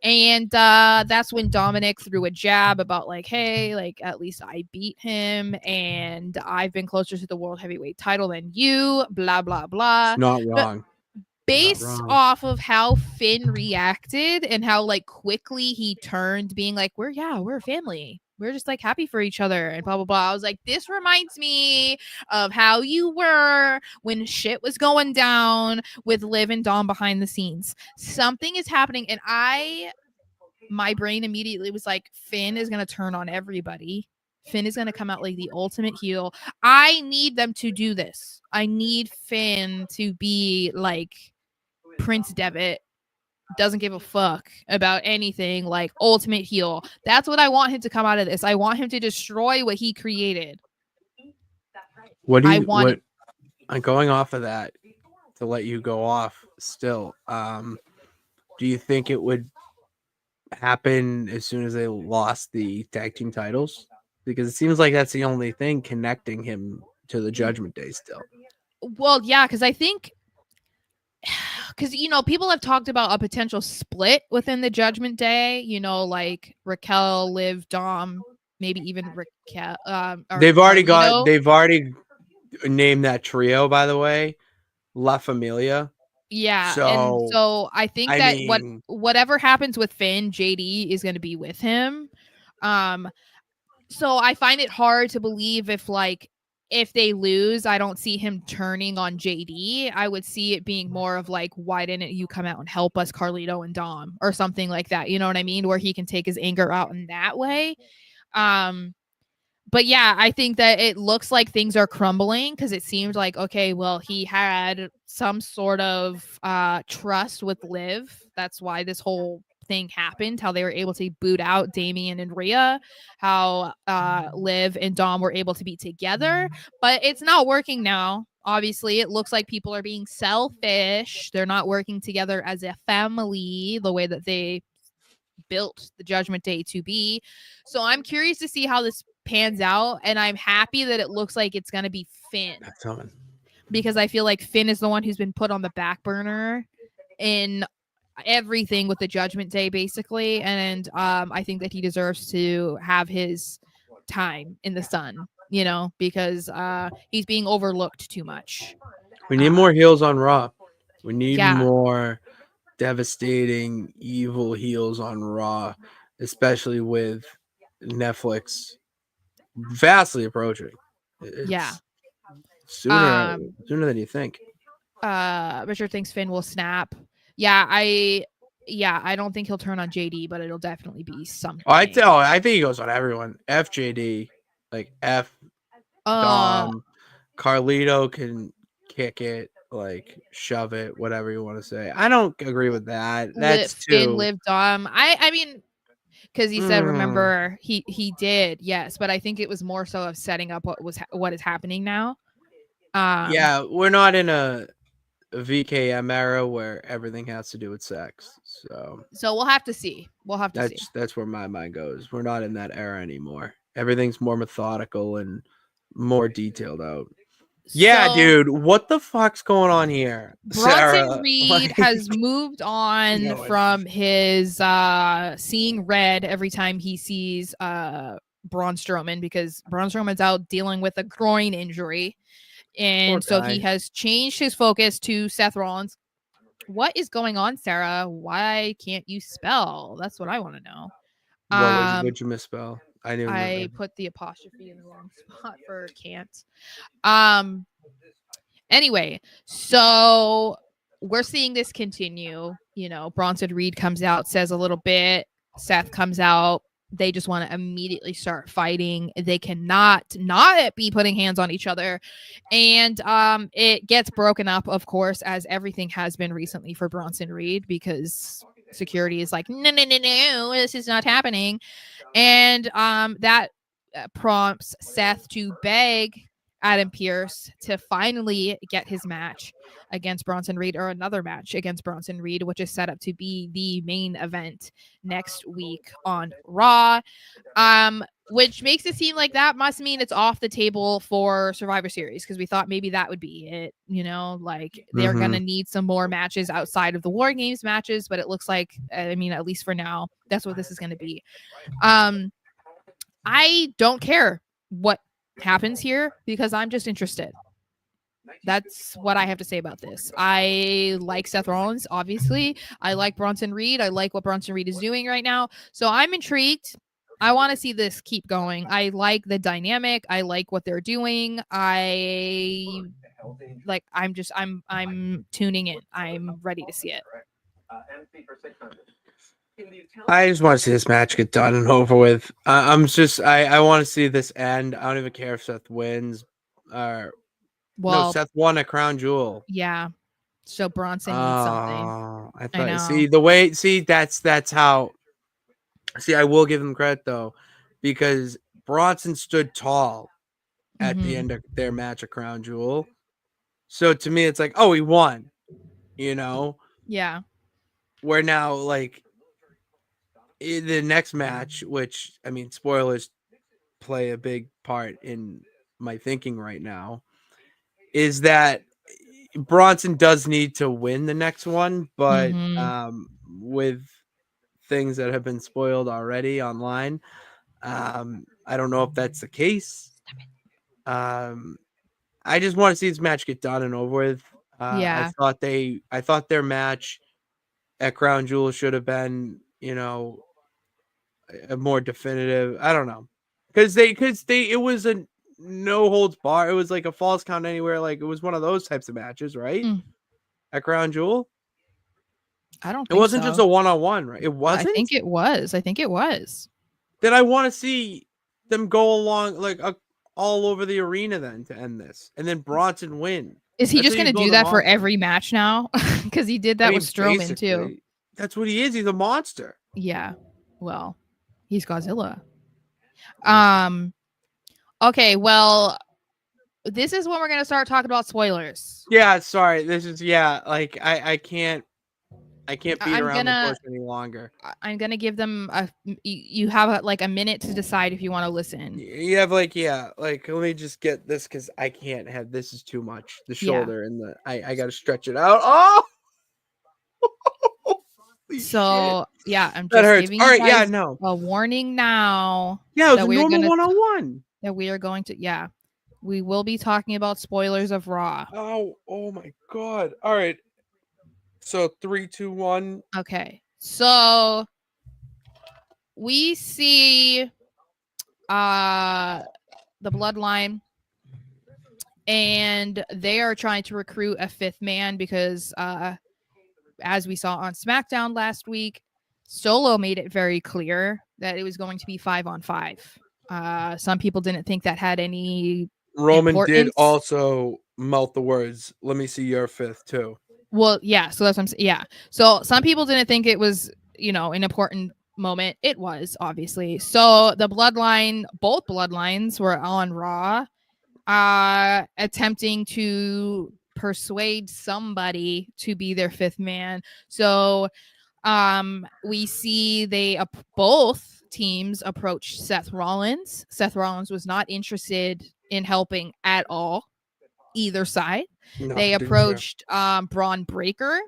S3: And that's when Dominic threw a jab about like, hey, like at least I beat him and I've been closer to the world heavyweight title than you, blah, blah, blah.
S1: It's not
S3: But
S1: wrong.
S3: based off of how Finn reacted and how like quickly he turned, being like, we're a family. We're just like happy for each other and blah blah blah. I was like, this reminds me of how you were when shit was going down with Liv and Dom behind the scenes. Something is happening, and my brain immediately was like, Finn is gonna turn on everybody. Finn is gonna come out like the ultimate heel. I need them to do this. I need Finn to be like Prince Devitt, doesn't give a fuck about anything, like ultimate heel. That's what I want him to come out of this. I want him to destroy what he created.
S1: What do
S3: I
S1: you
S3: want
S1: what I'm going off of that to let you go off still. Do you think it would happen as soon as they lost the tag team titles? Because it seems like that's the only thing connecting him to the Judgment Day still.
S3: Well, yeah, because I think because people have talked about a potential split within the Judgment Day, like Raquel, Liv, Dom, maybe even Raquel or
S1: They've
S3: Carlito.
S1: named that trio, by the way, La Familia.
S3: Yeah, and
S1: So
S3: so I think
S1: I
S3: that
S1: mean,
S3: whatever happens with Finn, JD is going to be with him. Um so I find it hard to believe if they lose, I don't see him turning on JD. I would see it being more of like, why didn't you come out and help us, Carlito and Dom, or something like that? You know what I mean? Where he can take his anger out in that way. But yeah, I think that it looks like things are crumbling because it seemed like, okay, well, he had some sort of trust with Liv. That's why this whole thing happened, how they were able to boot out Damian and Rhea, how Liv and Dom were able to be together, but it's not working now. Obviously, it looks like people are being selfish. They're not working together as a family the way that they built the Judgment Day to be. So I'm curious to see how this pans out, and I'm happy that it looks like it's going to be Finn, because I feel like Finn is the one who's been put on the back burner in everything with the Judgment Day, basically, and I think that he deserves to have his time in the sun, because he's being overlooked too much.
S1: we need more heels on Raw. We need
S3: Yeah.
S1: more devastating evil heels on Raw, especially with Netflix vastly approaching.
S3: Yeah.
S1: It's sooner than you think.
S3: Richard thinks Finn will snap. I don't think he'll turn on JD, but it'll definitely be something.
S1: I think he goes on everyone. FJD, like F Dom, Carlito can kick it, like shove it, whatever you want to say. I don't agree with that. That's
S3: Finn
S1: too.
S3: lived Dom. I mean, because he said, remember, he did, yes, but I think it was more so of setting up what is happening now.
S1: Yeah, we're not in a VKM era where everything has to do with sex.
S3: So we'll have to see.
S1: That's where my mind goes. We're not in that era anymore. Everything's more methodical and more detailed out. Yeah, dude, what the fuck's going on here,
S3: Bronson
S1: Sarah?
S3: Reed has moved on from his seeing red every time he sees Braun Strowman, because Braun Strowman's out dealing with a groin injury. And so he has changed his focus to Seth Rollins. What is going on, Sarah? Why can't you spell? That's what I want to know.
S1: What'd you misspell?
S3: I put the apostrophe in the wrong spot for can't. Anyway, so we're seeing this continue. You know, Bronson Reed comes out, says a little bit. Seth comes out. They just want to immediately start fighting. They cannot not be putting hands on each other. And it gets broken up, of course, as everything has been recently for Bronson Reed, because security is like, no, this is not happening. And that prompts Seth to beg Adam Pearce to finally get his match against Bronson Reed, or another match against Bronson Reed, which is set up to be the main event next week on Raw. Which makes it seem like that must mean it's off the table for Survivor Series, because we thought maybe that would be it. You know, like they're gonna need some more matches outside of the War Games matches, but it looks like, I mean, at least for now, that's what this is gonna be. I don't care what happens here, because I'm just interested. That's what I have to say about this. I like Seth Rollins, obviously. I like Bronson Reed. I like what Bronson Reed is doing right now. So I'm intrigued. I want to see this keep going. I like the dynamic. I like what they're doing. I'm tuning in. I'm ready to see it.
S1: I just want to see this match get done and over with. I want to see this end. I don't even care if Seth wins. No, Seth won a crown jewel.
S3: Yeah. So Bronson needs something.
S1: I thought. That's how. See, I will give him credit though, because Bronson stood tall at the end of their match of crown jewel. So to me, it's like, oh, he won. You know.
S3: Yeah.
S1: Where now, like, in the next match, which, I mean, spoilers play a big part in my thinking right now, is that Bronson does need to win the next one, but with things that have been spoiled already online, I don't know if that's the case. I just want to see this match get done and over with. I thought their match at Crown Jewel should have been, you know, a more definitive. I don't know, because it was a no holds bar. It was like a falls count anywhere. Like, it was one of those types of matches, right? At Crown Jewel.
S3: I don't think
S1: it wasn't just a one-on-one, right? It wasn't.
S3: I think it was.
S1: Then I want to see them go along like all over the arena then to end this, and then Bronson win.
S3: Is he just going to do that for every match now? Because he did that with Strowman too.
S1: That's what he is. He's a monster.
S3: Yeah. Well, he's Godzilla. Okay. Well, this is when we're going to start talking about spoilers.
S1: Yeah. Sorry. This is like I can't beat around the bush any longer.
S3: I'm gonna give them you have like a minute to decide if you want to listen.
S1: You have like let me just get this, because I can't have this. Is too much. The shoulder and the I gotta stretch it out. Oh.
S3: So
S1: shit.
S3: Yeah, I'm just giving you guys a warning now.
S1: Yeah, it was a normal one-on-one.
S3: That we are going to we will be talking about spoilers of Raw.
S1: Oh my god! All right. So 3, 2, 1.
S3: Okay. So we see the Bloodline, and they are trying to recruit a fifth man because as we saw on SmackDown last week, Solo made it very clear that it was going to be 5-on-5. Some people didn't think that had any
S1: Roman did
S3: importance.
S1: also mouth the words, "Let me see your fifth too."
S3: Well, yeah. So that's what I'm saying. Yeah. So some people didn't think it was, an important moment. It was, obviously. So the bloodline, both bloodlines were on Raw, attempting to persuade somebody to be their fifth man. So we see both teams approach Seth Rollins. Seth Rollins was not interested in helping at all, either side.
S1: No,
S3: They
S1: didn't care.
S3: approached Braun Breaker.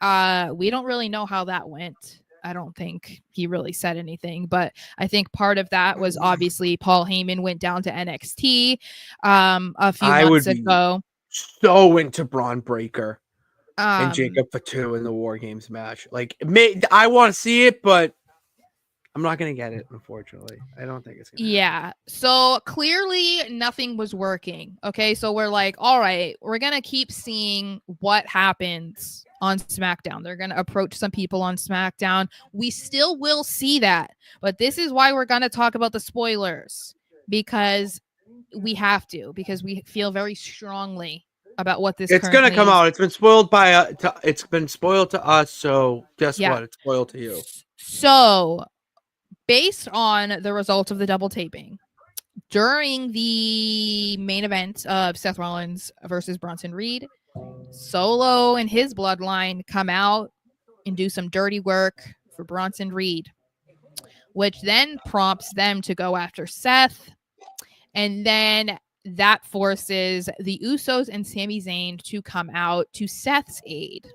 S3: We don't really know how that went. I don't think he really said anything, but I think part of that was obviously Paul Heyman went down to NXT a few
S1: I would
S3: months
S1: be
S3: ago.
S1: so into Braun Breaker and
S3: Um,
S1: Jacob Fatu in the War Games match. Like, I want to see it, but I'm not gonna get it. Unfortunately, I don't think it's gonna happen.
S3: Yeah. So clearly nothing was working. Okay. So we're like, all right, we're going to keep seeing what happens on SmackDown. They're going to approach some people on SmackDown. We still will see that. But this is why we're going to talk about the spoilers, because we have to, because we feel very strongly about what this
S1: It's gonna
S3: currently
S1: come
S3: is.
S1: out. It's been spoiled it's been spoiled to us. So guess
S3: Yeah.
S1: what? It's spoiled to you.
S3: So based on the results of the double taping, during the main event of Seth Rollins versus Bronson Reed, Solo and his bloodline come out and do some dirty work for Bronson Reed, which then prompts them to go after Seth. And then that forces the Usos and Sami Zayn to come out to Seth's aid,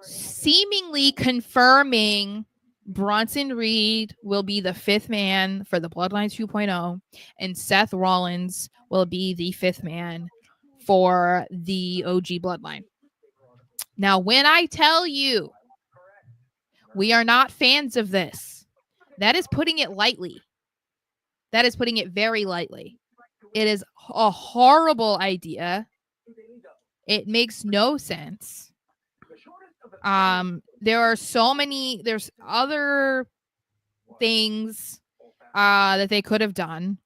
S3: seemingly confirming Bronson Reed will be the fifth man for the Bloodline 2.0, and Seth Rollins will be the fifth man for the OG Bloodline. Now, when I tell you we are not fans of this, that is putting it lightly. That is putting it very lightly. It is a horrible idea. It makes no sense. There's other things that they could have done.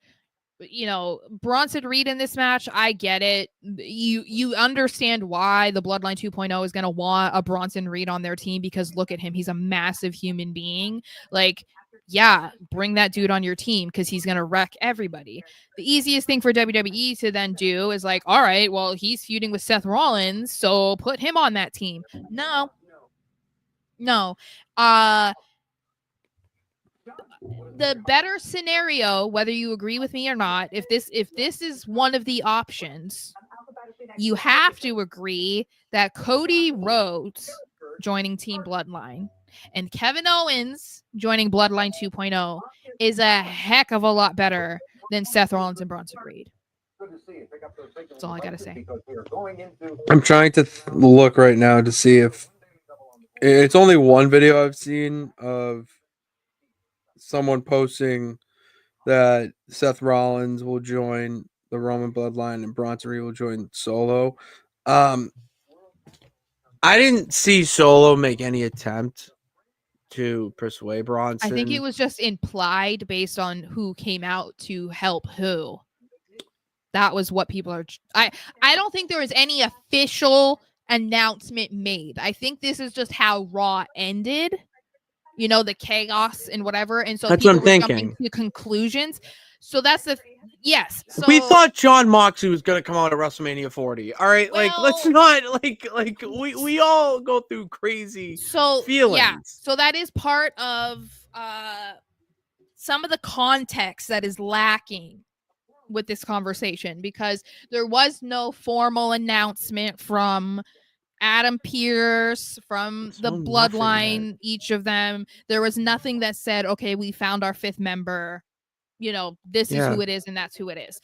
S3: Bronson Reed in this match, I get it. You understand why the Bloodline 2.0 is going to want a Bronson Reed on their team, because look at him. He's a massive human being. Like, yeah, bring that dude on your team because he's going to wreck everybody. The easiest thing for WWE to then do is like, all right, well, he's feuding with Seth Rollins, so put him on that team. No. The better scenario, whether you agree with me or not, if this is one of the options, you have to agree that Cody Rhodes joining Team Bloodline and Kevin Owens joining Bloodline 2.0 is a heck of a lot better than Seth Rollins and Bronson Reed. That's all I gotta say.
S1: I'm trying to look right now to see if it's only one video I've seen of someone posting that Seth Rollins will join the Roman Bloodline and Bronson Reed will join Solo. I didn't see Solo make any attempt to persuade Bronson.
S3: I think it was just implied based on who came out to help who. That was what people are. I don't think there was any official announcement made. I think this is just how Raw ended. The chaos and whatever, and so
S1: that's
S3: people
S1: what I'm
S3: were
S1: thinking.
S3: jumping to conclusions. So that's yes. So
S1: we thought John Moxley was gonna come out at WrestleMania 40. All right,
S3: well,
S1: let's not we all go through crazy feelings.
S3: Yeah. So that is part of some of the context that is lacking with this conversation, because there was no formal announcement from Adam Pearce, from the Bloodline, each of them. There was nothing that said, okay, we found our fifth member. this is who it is and that's who it is.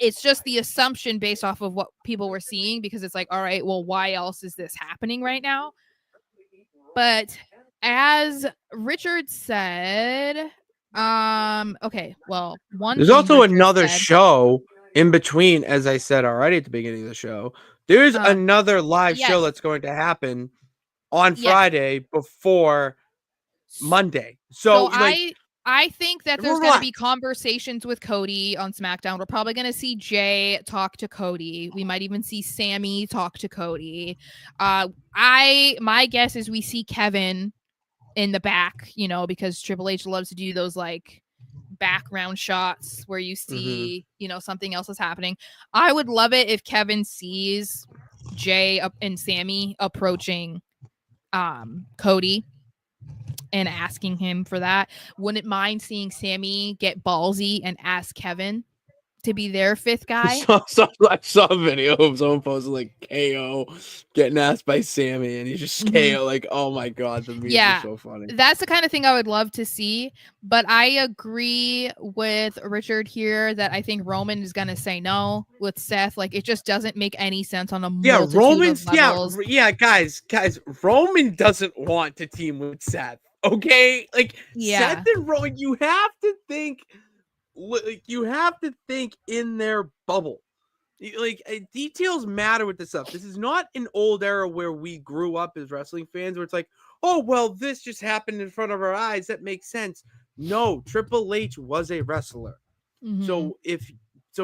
S3: It's just the assumption based off of what people were seeing, because it's like, all right, well, why else is this happening right now? But as Richard said, okay, well,
S1: there's also another show in between, as I said already at the beginning of the show. There's another live show that's going to happen on Friday before Monday. So
S3: I think that there's going to be conversations with Cody on SmackDown. We're probably going to see Jay talk to Cody. We might even see Sammy talk to Cody. My guess is we see Kevin in the back, because Triple H loves to do those like background shots where you see, something else is happening. I would love it if Kevin sees Jay and Sammy approaching Cody and asking him for that. Wouldn't mind seeing Sammy get ballsy and ask Kevin to be their fifth guy.
S1: I saw a video of someone posting like KO getting asked by Sammy, and he's just KO. Like, oh my god, the memes are so funny.
S3: That's the kind of thing I would love to see. But I agree with Richard here that I think Roman is gonna say no with Seth. Like, it just doesn't make any sense on a multitude of levels.
S1: Guys, Roman doesn't want to team with Seth. Okay, like Seth and Roman, you have to think in their bubble. Like, details matter with this stuff. This is not an old era where we grew up as wrestling fans where it's like, oh, well, this just happened in front of our eyes. That makes sense. No, Triple H was a wrestler. So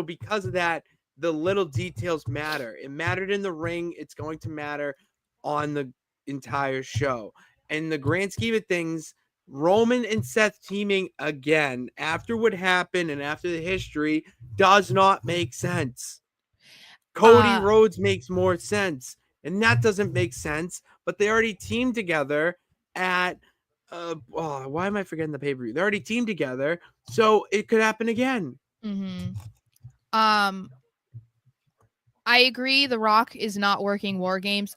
S1: because of that, the little details matter. It mattered in the ring. It's going to matter on the entire show. And the grand scheme of things, Roman and Seth teaming again after what happened and after the history does not make sense. Cody Rhodes makes more sense, and that doesn't make sense. But they already teamed together at why am I forgetting the pay-per-view? They already teamed together, so it could happen again.
S3: I agree. The Rock is not working War Games.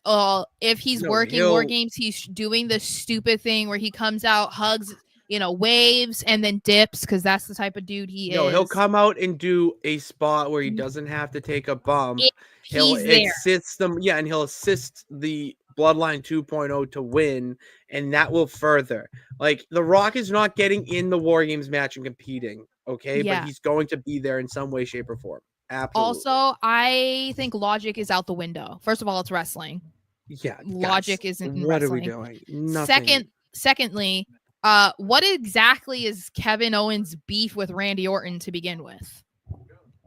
S3: If he's working War Games, he's doing the stupid thing where he comes out, hugs, waves, and then dips, because that's the type of dude he is.
S1: No, he'll come out and do a spot where he doesn't have to take a bump. He'll assist them, and he'll assist the Bloodline 2.0 to win, and that will further. Like, The Rock is not getting in the War Games match and competing, okay? But he's going to be there in some way, shape, or form. Absolutely.
S3: Also, I think logic is out the window. First of all, it's wrestling.
S1: Yeah,
S3: logic isn't
S1: what
S3: wrestling.
S1: Are we doing? Nothing.
S3: Secondly, what exactly is Kevin Owens' beef with Randy Orton to begin with?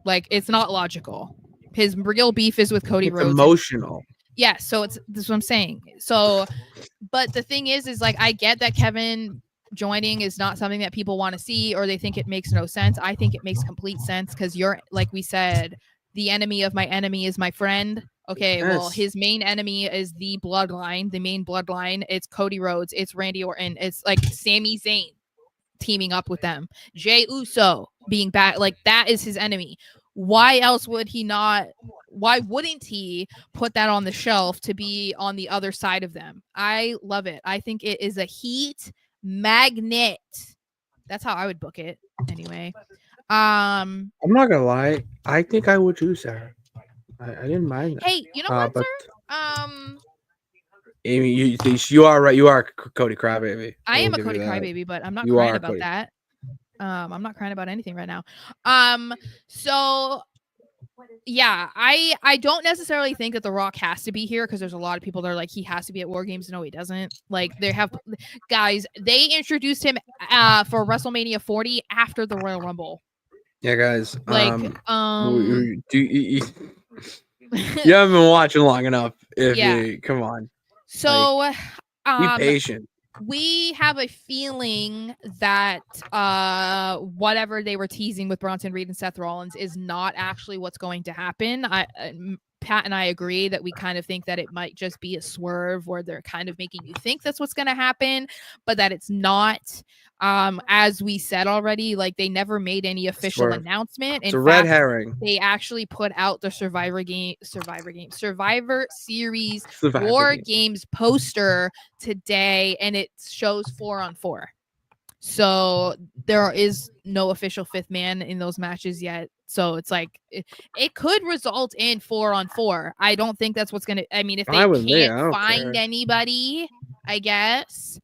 S3: Like, it's not logical. His real beef is with Cody Rhodes.
S1: Emotional.
S3: So this is what I'm saying. So, but the thing is like, I get that Kevin joining is not something that people want to see, or they think it makes no sense. I think it makes complete sense, because you're, like we said, the enemy of my enemy is my friend. Okay, well, his main enemy is the bloodline, the main bloodline. It's Cody Rhodes, it's Randy Orton, it's like Sami Zayn teaming up with them, Jey Uso being back. Like, that is his enemy. Why else would he not? Why wouldn't he put that on the shelf to be on the other side of them? I love it. I think it is a heat magnet. That's how I would book it anyway.
S1: I'm not gonna lie, I think I would too, Sarah. I didn't mind that.
S3: Hey, you know what, sir?
S1: Amy, you are right. You are Cody Crybaby.
S3: I am a Cody Crybaby, but I'm not crying about that. I'm not crying about anything right now. So yeah, I don't necessarily think that The Rock has to be here, because there's a lot of people that are like, he has to be at War Games. No, he doesn't. Like, they introduced him for WrestleMania 40 after the Royal Rumble.
S1: Yeah, guys.
S3: Like,
S1: you haven't been watching long enough. Come on.
S3: So,
S1: be patient.
S3: We have a feeling that whatever they were teasing with Bronson Reed and Seth Rollins is not actually what's going to happen. Pat and I agree that we kind of think that it might just be a swerve where they're kind of making you think that's what's going to happen, but that it's not. As we said already, like, they never made any official announcement.
S1: It's a red herring.
S3: They actually put out the Survivor Series War Games poster today, and it shows 4-on-4. So there is no official fifth man in those matches yet. So it's like it could result in 4-on-4. I don't think that's what's gonna. I mean, if they
S1: Fine with me.
S3: can't
S1: I don't
S3: find
S1: care.
S3: anybody, I guess.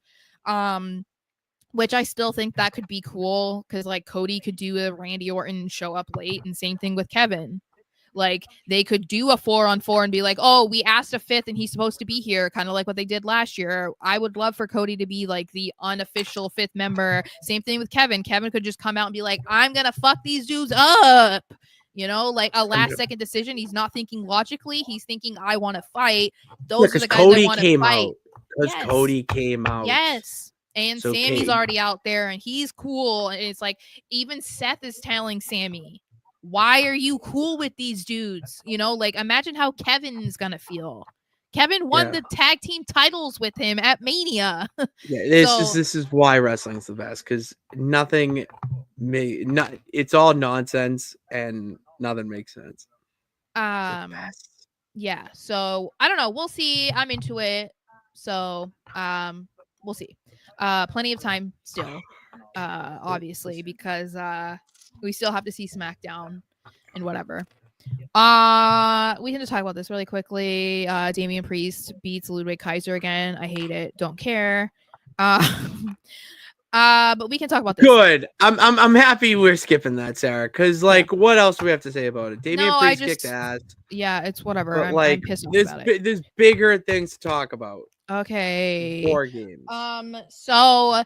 S3: Which I still think that could be cool because like Cody could do a Randy Orton show up late, and same thing with Kevin. Like they could do a 4-on-4 and be like, oh, we asked a fifth and he's supposed to be here, kind of like what they did last year. I would love for Cody to be like the unofficial fifth member. Same thing with Kevin. Kevin could just come out and be like, I'm gonna fuck these dudes up. You know, like a last second decision. He's not thinking logically. He's thinking, I want to fight. Those are the guys I want to fight.
S1: Because
S3: Yes.
S1: Cody came out.
S3: Yes. And
S1: so
S3: Sammy's already out there and he's cool. And it's like, even Seth is telling Sammy, why are you cool with these dudes? You know, like imagine how Kevin's gonna feel. Kevin won the tag team titles with him at Mania.
S1: Yeah, this is why wrestling's the best, because it's all nonsense and nothing makes sense.
S3: Yeah, so I don't know. We'll see. I'm into it. So we'll see. Plenty of time still, obviously, because we still have to see SmackDown and whatever. We can just talk about this really quickly. Damian Priest beats Ludwig Kaiser again. I hate it. Don't care. But we can talk about this.
S1: Good. I'm happy we're skipping that, Sarah, because like, what else do we have to say about it? Damian Priest kicked ass.
S3: Yeah, it's whatever.
S1: But, I'm pissed off about it. There's bigger things to talk about.
S3: Okay.
S1: War games.
S3: So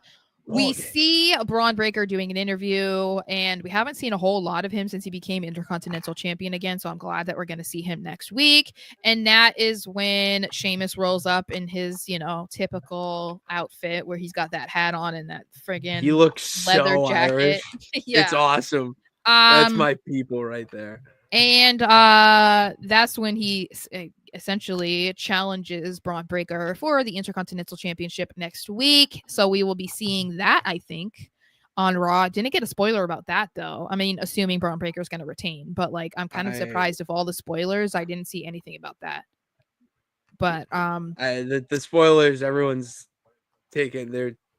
S3: we see Braun Breaker doing an interview, and we haven't seen a whole lot of him since he became Intercontinental Champion again. So I'm glad that we're going to see him next week. And that is when Sheamus rolls up in his, typical outfit where he's got that hat on and that friggin'
S1: he looks
S3: leather
S1: so
S3: jacket.
S1: Irish.
S3: Yeah.
S1: It's awesome. That's my people right there.
S3: And that's when he essentially challenges Braun Breaker for the Intercontinental Championship next week. So we will be seeing that, I think, on Raw. Didn't get a spoiler about that, though. I mean, assuming Braun Breaker is going to retain. But, like, I'm kind of surprised of all the spoilers. I didn't see anything about that. But
S1: the spoilers, everyone's taken.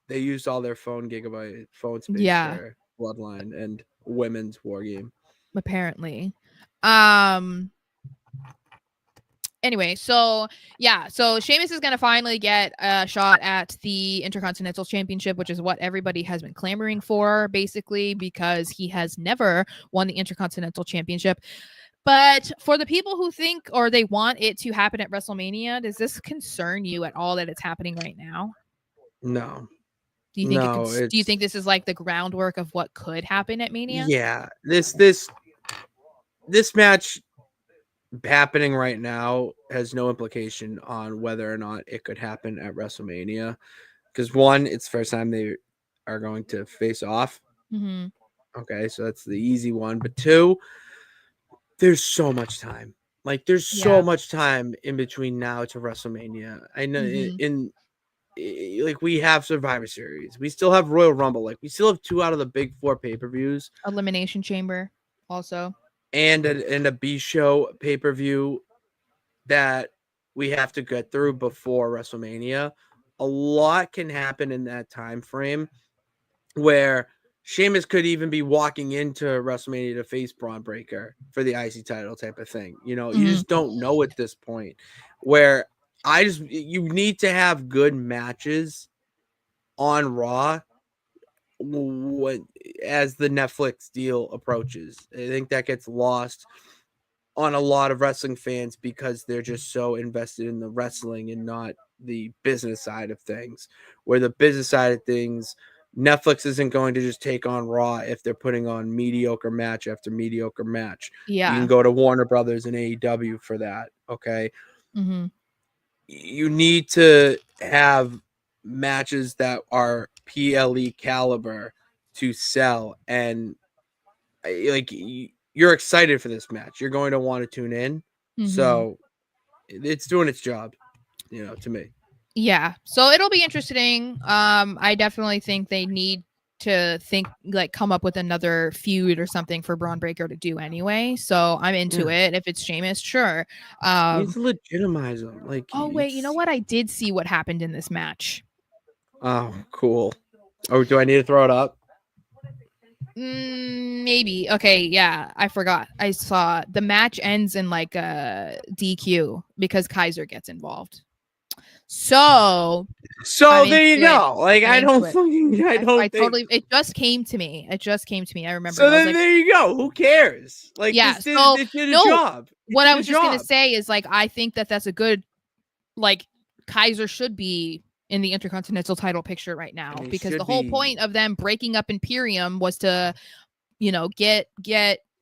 S1: They used all their phone space for Bloodline and women's war game.
S3: Apparently. Anyway, so Sheamus is going to finally get a shot at the Intercontinental Championship, which is what everybody has been clamoring for, basically, because he has never won the Intercontinental Championship. But for the people who think or they want it to happen at WrestleMania, does this concern you at all that it's happening right now?
S1: No.
S3: Do you think do you think this is like the groundwork of what could happen at Mania?
S1: Yeah. This match happening right now has no implication on whether or not it could happen at WrestleMania, because one, it's the first time they are going to face off.
S3: Mm-hmm.
S1: Okay, so that's the easy one. But two, there's so much time. Like, there's so much time in between now to WrestleMania. I know like, we have Survivor Series, we still have Royal Rumble, like we still have 2 out of the big 4 pay-per-views,
S3: Elimination Chamber also,
S1: and a B show pay-per-view that we have to get through before WrestleMania. A lot can happen in that time frame where Sheamus could even be walking into WrestleMania to face Braun Breaker for the IC title type of thing. You just don't know at this point, where you need to have good matches on Raw as the Netflix deal approaches. I think that gets lost on a lot of wrestling fans because they're just so invested in the wrestling and not the business side of things, where the business side of things, Netflix isn't going to just take on Raw if they're putting on mediocre match after mediocre match.
S3: Yeah.
S1: You can go to Warner Brothers and AEW for that. Okay.
S3: Mm-hmm.
S1: You need to have matches that are PLE caliber to sell, and like, you're excited for this match. You're going to want to tune in. Mm-hmm. So it's doing its job, to me.
S3: Yeah. So it'll be interesting. I definitely think they need to come up with another feud or something for Braun Breaker to do anyway. So I'm into it. If it's Sheamus, sure.
S1: You need to legitimize him. Like,
S3: wait, you know what? I did see what happened in this match.
S1: Oh, cool. Oh, do I need to throw it up?
S3: Maybe. Okay, yeah, I forgot. I saw the match ends in like a DQ because Kaiser gets involved. So
S1: there you go. Like I don't think.
S3: Totally. It just came to me. I remembered.
S1: So
S3: I was
S1: then
S3: like,
S1: there you go. Who cares? Like
S3: yeah. So
S1: this did a
S3: no.
S1: job.
S3: What I was just gonna say is like I think that's a good like Kaiser should be in the Intercontinental title picture right now because the whole point of them breaking up Imperium was to, get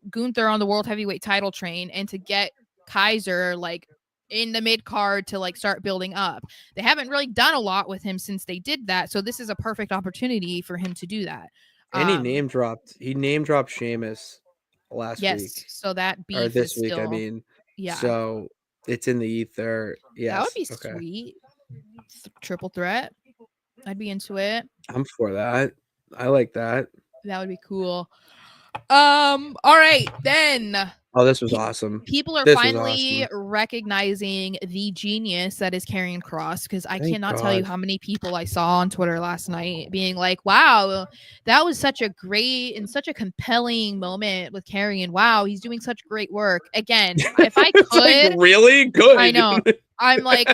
S3: Gunther on the World Heavyweight title train and to get Kaiser like in the mid card to like start building up. They haven't really done a lot with him since they did that, so this is a perfect opportunity for him to do that.
S1: And he name dropped Sheamus last week.
S3: So that beef
S1: or this
S3: is
S1: week,
S3: still,
S1: I mean.
S3: yeah.
S1: So it's in the ether. Yes.
S3: That would be sweet. Triple threat. I'd be into it.
S1: I'm for that. I like that.
S3: That would be cool. All right, then.
S1: Oh, this was awesome.
S3: People are finally recognizing the genius that is Karrion Kross, because I cannot tell you how many people I saw on Twitter last night being like, wow, that was such a great and such a compelling moment with Karrion. Wow, he's doing such great work. Again, if I could,
S1: like really good.
S3: I know. I'm like,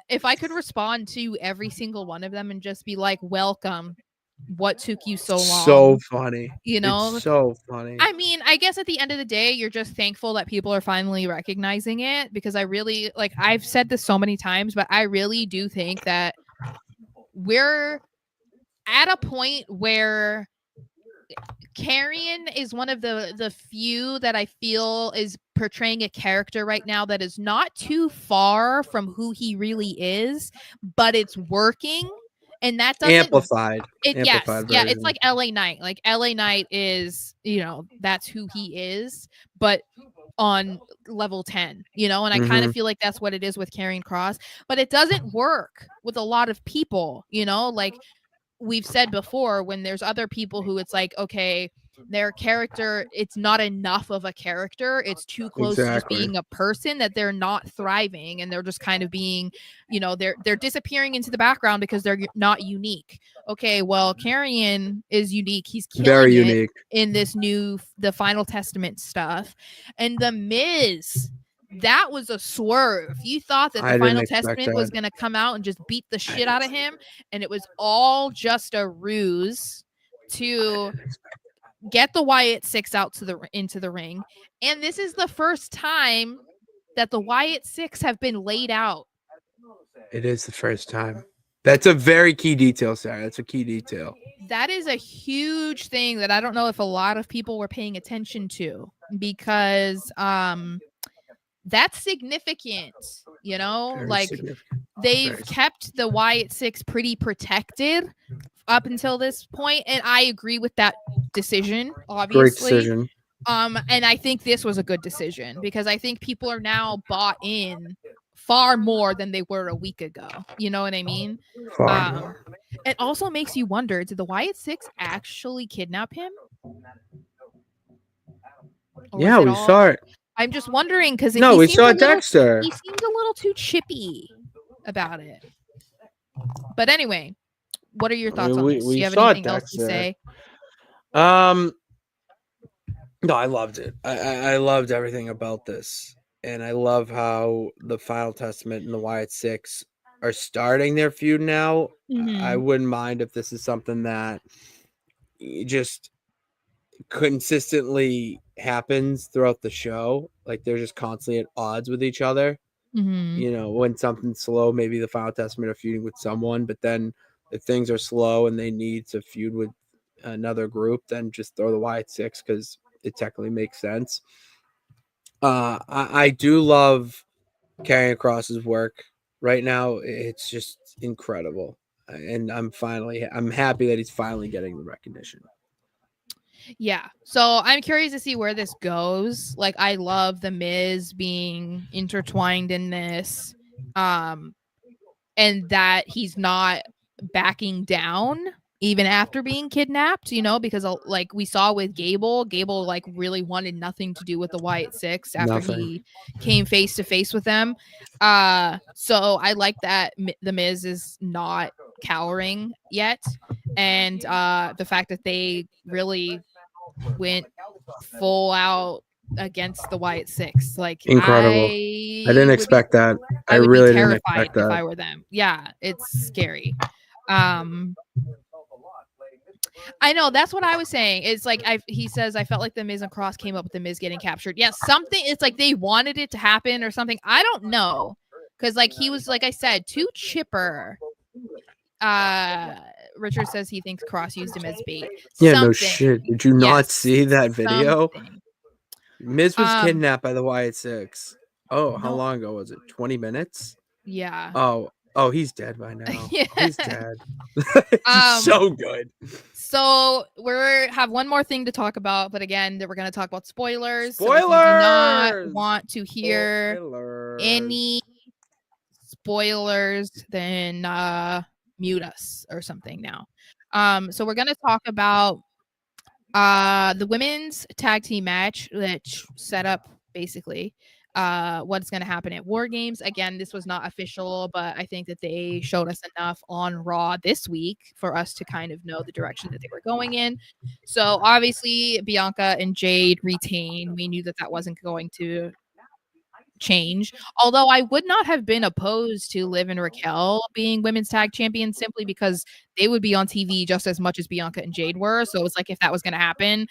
S3: if I could respond to every single one of them and just be like, welcome. What took you so long?
S1: So funny.
S3: It's
S1: so funny.
S3: I mean, I guess at the end of the day, you're just thankful that people are finally recognizing it, because I really, like, I've said this so many times, but I really do think that we're at a point where Karrion is one of the few that I feel is portraying a character right now that is not too far from who he really is, but it's working. And that doesn't
S1: amplified.
S3: Yes, yeah, it's like LA Knight. Like LA Knight is, that's who he is, but on level 10, and I kind of feel like that's what it is with Karrion Kross, but it doesn't work with a lot of people, like we've said before, when there's other people who it's like, okay, their character, it's not enough of a character, it's too close to just being a person, that they're not thriving and they're just kind of being, they're disappearing into the background because they're not unique. Okay, well, Karrion is unique. He's killing it in this the Final Testament stuff. And the Miz, that was a swerve. You thought that the Final Testament was going to come out and just beat the shit out of him, and it was all just a ruse to get the Wyatt Six out into the ring. And this is the first time that the Wyatt Six have been laid out.
S1: It is the first time. That's a very key detail, Sarah. That's a key detail.
S3: That is a huge thing that I don't know if a lot of people were paying attention to, because that's significant, very significant. They've kept the Wyatt Six pretty protected up until this point, and I agree with that decision, obviously.
S1: Great decision.
S3: And I think this was a good decision, because I think people are now bought in far more than they were a week ago. You know what I mean?
S1: Far more.
S3: It also makes you wonder, did the Wyatt Six actually kidnap him?
S1: Yeah, we saw it.
S3: I'm just wondering, because
S1: we saw Dexter.
S3: He seems a little too chippy about it. But anyway, what are your thoughts on this? Do you have anything else to say?
S1: No, I loved it. I loved everything about this, and I love how the Final Testament and the Wyatt Six are starting their feud now. I wouldn't mind if this is something that just consistently happens throughout the show. Like they're just constantly at odds with each other. When something's slow, maybe the Final Testament are feuding with someone, but then if things are slow and they need to feud with another group, then just throw the Wyatt Six, because it technically makes sense. I do love Karrion Kross's work right now. It's just incredible, and I'm happy that he's finally getting the recognition.
S3: Yeah, so I'm curious to see where this goes. Like, I love the Miz being intertwined in this, and that he's not backing down even after being kidnapped, because like we saw with Gable like really wanted nothing to do with the Wyatt Six after he came face to face with them. So I like that the Miz is not cowering yet, and the fact that they really went full out against the Wyatt Six. Like
S1: Incredible. I didn't expect that. I
S3: I would be
S1: really didn't
S3: terrified
S1: expect
S3: if
S1: that.
S3: I were them. Yeah, it's scary. Um I know, that's what I was saying. It's like he says I felt like the Miz and Cross came up with the Miz getting captured. Yeah, something, it's like they wanted it to happen or something. I don't know. Cuz like he was, like I said, too chipper. Richard says he thinks Cross used him as bait.
S1: Yeah, no
S3: Something.
S1: shit. Did you not
S3: Yes.
S1: see that video?
S3: Something.
S1: Miz was kidnapped by the Wyatt Six. Oh, how
S3: No.
S1: long ago was it? 20 minutes?
S3: Yeah.
S1: Oh, he's dead by now.
S3: Yeah.
S1: He's dead. He's so good.
S3: So we have one more thing to talk about, but again, that we're going to talk about spoilers.
S1: Spoilers.
S3: So if you do not want to hear any spoilers, then mute us or something now. So we're going to talk about the women's tag team match that set up basically what's going to happen at War Games. Again, this was not official, but I think that they showed us enough on Raw this week for us to kind of know the direction that they were going in. So obviously Bianca and Jade retain. We knew that that wasn't going to change, although I would not have been opposed to Liv and Raquel being women's tag champions simply because they would be on TV just as much as Bianca and Jade were. So it's like if that was going to happen,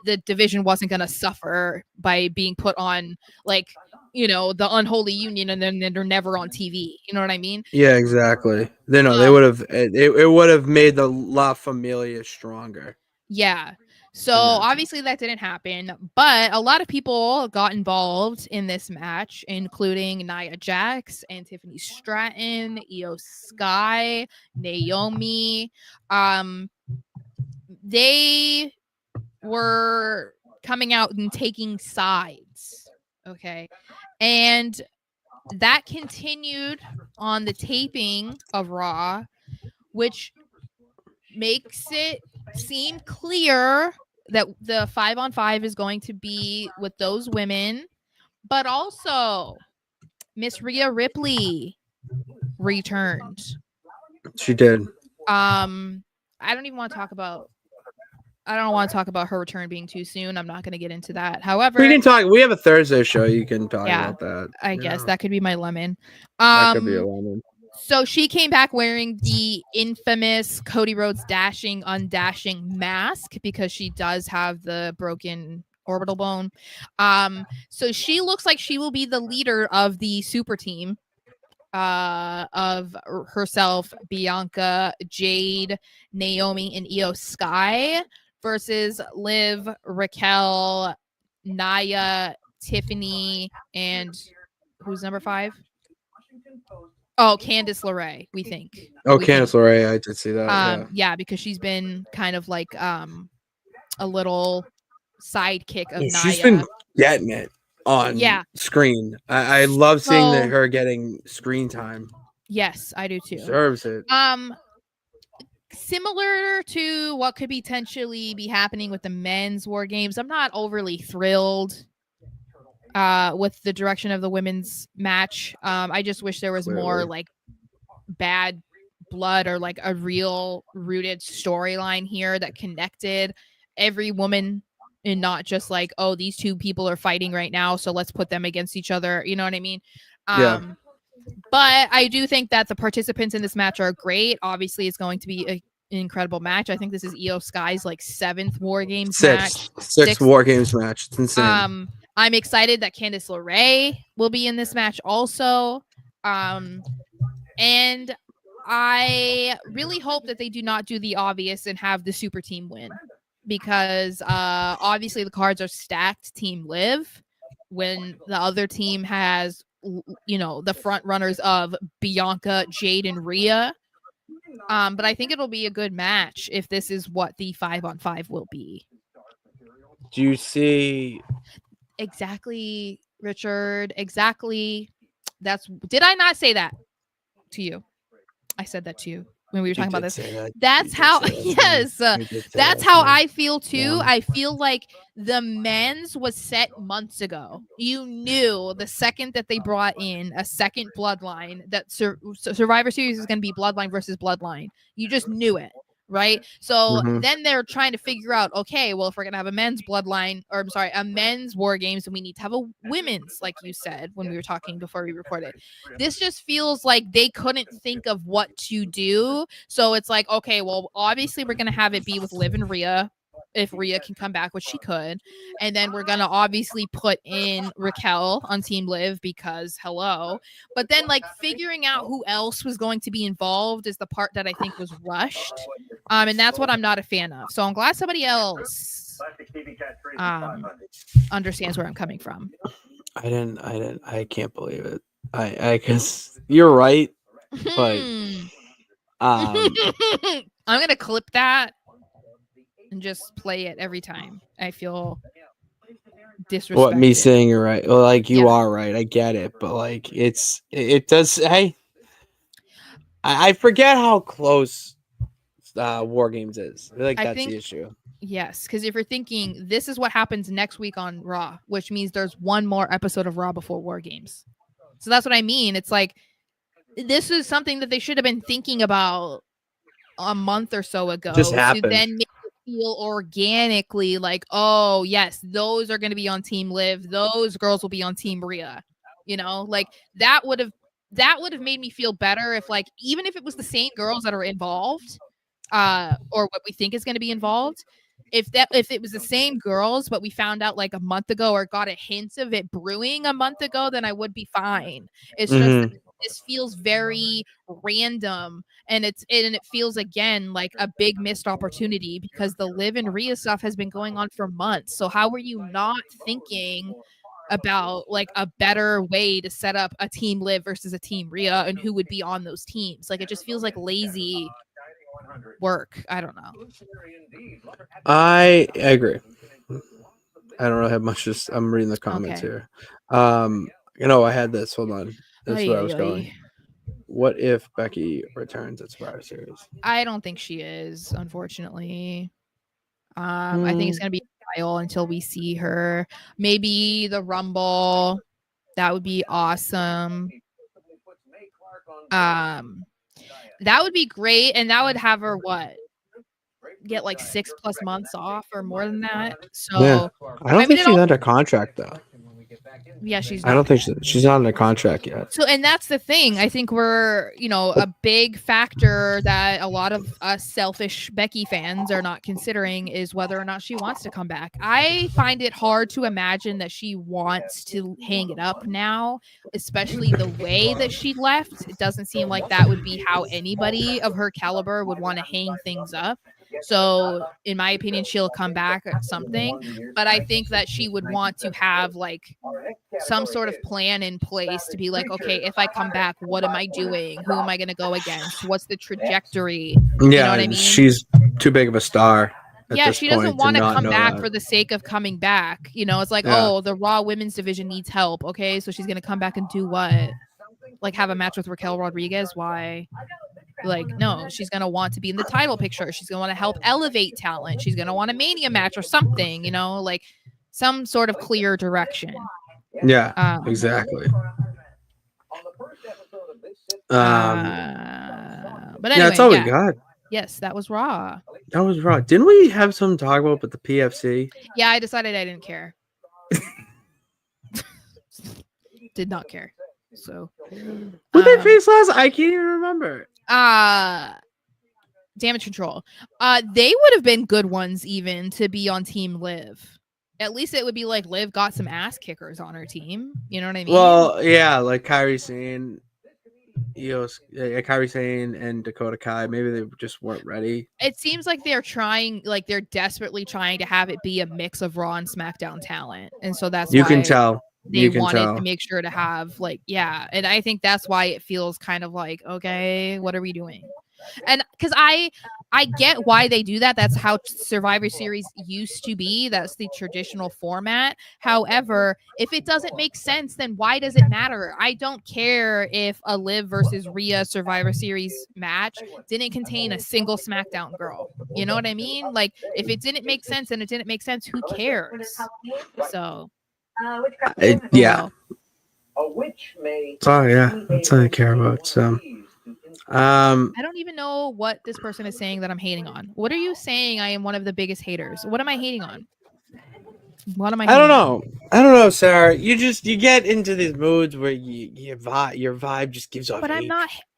S3: the division wasn't going to suffer by being put on, like, you know, the unholy union, and then they're never on TV. You know what I mean?
S1: Yeah, exactly. They would have it would have made the La Familia stronger.
S3: Yeah. So obviously that didn't happen, but a lot of people got involved in this match, including Nia Jax and Tiffany Stratton, Io Sky, Naomi. They were coming out and taking sides. Okay. And that continued on the taping of Raw, which makes it seem clear that the 5-on-5 is going to be with those women, but also Miss Rhea Ripley returned.
S1: She did.
S3: I don't even want to talk about her return being too soon. I'm not going to get into that. However,
S1: we can talk. We have a Thursday show. You can talk about that.
S3: I guess that could be my lemon.
S1: That could be a lemon.
S3: So she came back wearing the infamous Cody Rhodes dashing, undashing mask because she does have the broken orbital bone. So she looks like she will be the leader of the super team of herself, Bianca, Jade, Naomi, and Io Sky versus Liv, Raquel, Nia, Tiffany, and who's number 5? Oh, Candice LeRae, we think.
S1: Candice LeRae, I did see that.
S3: Yeah, because she's been kind of like a little sidekick of Nia.
S1: She's been getting it on screen. I love seeing her getting screen time.
S3: Yes, I do too.
S1: Deserves it.
S3: Similar to what could potentially be happening with the men's War Games, I'm not overly thrilled with the direction of the women's match. I just wish there was more like bad blood or like a real rooted storyline here that connected every woman, and not just like, oh, these two people are fighting right now, so let's put them against each other. You know what I mean? But I do think that the participants in this match are great. Obviously, it's going to be an incredible match. I think this is Io Sky's like 7th War Games match.
S1: Sixth War Games match. It's insane.
S3: I'm excited that Candice LeRae will be in this match also. And I really hope that they do not do the obvious and have the super team win, because obviously the cards are stacked Team Liv when the other team has, you know, the front runners of Bianca, Jade, and Rhea. But I think it'll be a good match if this is what the 5-on-5 will be.
S1: Do you see?
S3: Exactly, Richard. Exactly. Did I not say that to you? I said that to you. when we were talking about this.
S1: Say that.
S3: That's how, yes, that's how I feel too. I feel like the men's was set months ago. You knew the second that they brought in a second bloodline that Survivor Series is going to be bloodline versus bloodline. You just knew it. Right. So then they're trying to figure out, okay, well, if we're going to have a men's bloodline, or I'm sorry, a men's war games, then we need to have a women's, like you said, when we were talking before we recorded. This just feels like they couldn't think of what to do. So it's like, okay, well, obviously we're going to have it be with Liv and Rhea, if Rhea can come back, which she could. And then we're going to obviously put in Raquel on Team Liv because hello. But then like figuring out who else was going to be involved is the part that I think was rushed. And that's what I'm not a fan of. So I'm glad somebody else understands where I'm coming from.
S1: I can't believe it. I guess you're right. But
S3: I'm going to clip that and just play it every time I feel disrespected.
S1: What, me saying you're right? Well, like you are right. I get it, but like it does. Hey, I forget how close War Games is. I feel like that's the issue.
S3: Yes, because if you're thinking this is what happens next week on Raw, which means there's one more episode of Raw before War Games. So that's what I mean. It's like this is something that they should have been thinking about a month or so ago.
S1: Just happened.
S3: To then make it feel organically like, oh yes, those are going to be on Team Liv. Those girls will be on Team Rhea. You know, like that would have made me feel better if, like, even if it was the same girls that are involved, or what we think is going to be involved. If it was the same girls, but we found out like a month ago or got a hint of it brewing a month ago, then I would be fine. It's just this feels very random, and it feels again like a big missed opportunity because the Liv and Rhea stuff has been going on for months. So how were you not thinking about like a better way to set up a Team Liv versus a Team Rhea and who would be on those teams? Like it just feels like lazy work. I don't know.
S1: I agree. I don't really have much. Just I'm reading the comments here. I had this. Hold on. That's where I was going. What if Becky returns at Survivor Series?
S3: I don't think she is, unfortunately. I think it's gonna be a while until we see her. Maybe the Rumble. That would be awesome. That would be great, and that would have her get like 6+ months off or more than that. So
S1: yeah. I don't think she's under contract though.
S3: Yeah, she's
S1: not. I don't think she's not under contract yet.
S3: So, and that's the thing. I think we're, a big factor that a lot of us selfish Becky fans are not considering is whether or not she wants to come back. I find it hard to imagine that she wants to hang it up now, especially the way that she left. It doesn't seem like that would be how anybody of her caliber would want to hang things up. So in my opinion, she'll come back at something, but I think that she would want to have like some sort of plan in place to be like, okay, if I come back, what am I doing? Who am I going to go against? What's the trajectory?
S1: Yeah, you know what I mean? She's too big of a star.
S3: Yeah, she doesn't want to come back for the sake of coming back. It's like, oh, the Raw women's division needs help. Okay, so she's going to come back and do what? Like have a match with Raquel Rodriguez? Why? Like, no, she's going to want to be in the title picture. She's going to want to help elevate talent. She's going to want a Mania match or something, like some sort of clear direction.
S1: Yeah, exactly.
S3: But anyway,
S1: that's all we got.
S3: Yes, that was Raw.
S1: That was Raw. Didn't we have something to talk about with the PFC?
S3: Yeah, I decided I didn't care. Did not care. So
S1: what they faced last? I can't even remember.
S3: Damage Control. They would have been good ones even to be on Team Liv. At least it would be like Liv got some ass kickers on her team. You know what I mean?
S1: Well, yeah, like Kairi Sane, Kairi Sane and Dakota Kai. Maybe they just weren't ready.
S3: It seems like they're desperately trying to have it be a mix of Raw and SmackDown talent, and so that's
S1: you can tell.
S3: They wanted to make sure to have and I think that's why it feels kind of like, okay, what are we doing? And because I get why they do that. That's how Survivor Series used to be. That's the traditional format. However, if it doesn't make sense, then why does it matter? I don't care if a Liv versus Rhea Survivor Series match didn't contain a single SmackDown girl. You know what I mean? Like, if it didn't make sense and it didn't make sense, who cares? So,
S1: yeah. Oh yeah, that's all I care about. So,
S3: I don't even know what this person is saying that I'm hating on. What are you saying? I am one of the biggest haters. What am I hating on? What am I
S1: I don't
S3: hating
S1: know.
S3: on?
S1: I don't know, Sarah. You get into these moods where your vibe just gives off
S3: But
S1: hate.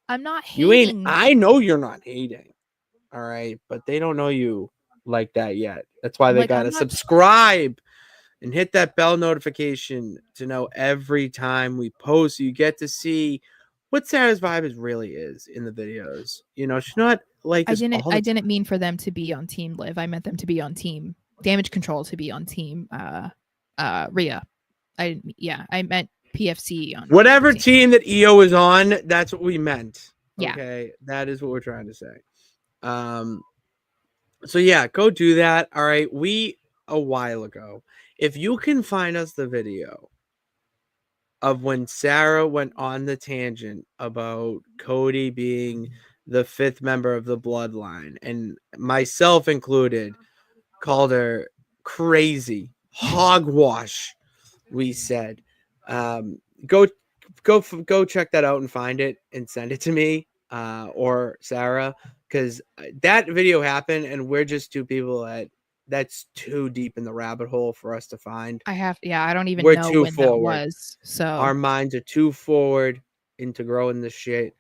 S3: I'm not
S1: You ain't.
S3: hating.
S1: I know you're not hating. All right, but they don't know you like that yet. That's why they
S3: Like,
S1: gotta
S3: I'm not.
S1: subscribe and hit that bell notification to know every time we post. So you get to see what Sarah's vibe really is in the videos. You know, she's not like this all the
S3: I
S1: time.
S3: didn't mean for them to be on Team Liv. I meant them to be on Team Damage Control, to be on Team Rhea. I meant PFC on
S1: Whatever
S3: team.
S1: team that EO is on, that's what we meant.
S3: Yeah.
S1: Okay, that is what we're trying to say. So yeah, go do that. All right, we a while ago. If you can find us the video of when Sara went on the tangent about Cody being the fifth member of the bloodline, and myself included, called her crazy hogwash. We said, go go check that out and find it and send it to me or Sarah, because that video happened and we're just two people that's too deep in the rabbit hole for us to find.
S3: I don't even
S1: We're
S3: know
S1: too
S3: when that
S1: forward.
S3: was. So
S1: Our minds are too forward into growing this shit.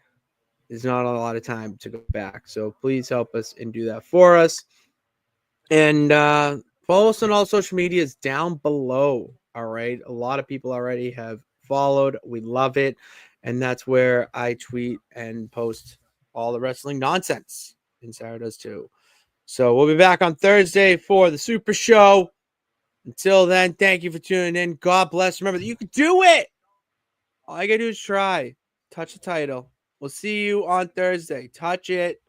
S1: There's not a lot of time to go back. So please help us and do that for us. And follow us on all social medias down below. All right. A lot of people already have followed. We love it. And that's where I tweet and post all the wrestling nonsense. And Sarah does too. So we'll be back on Thursday for the Super Show. Until then, thank you for tuning in. God bless. Remember that you can do it. All you gotta do is try. Touch the title. We'll see you on Thursday. Touch it.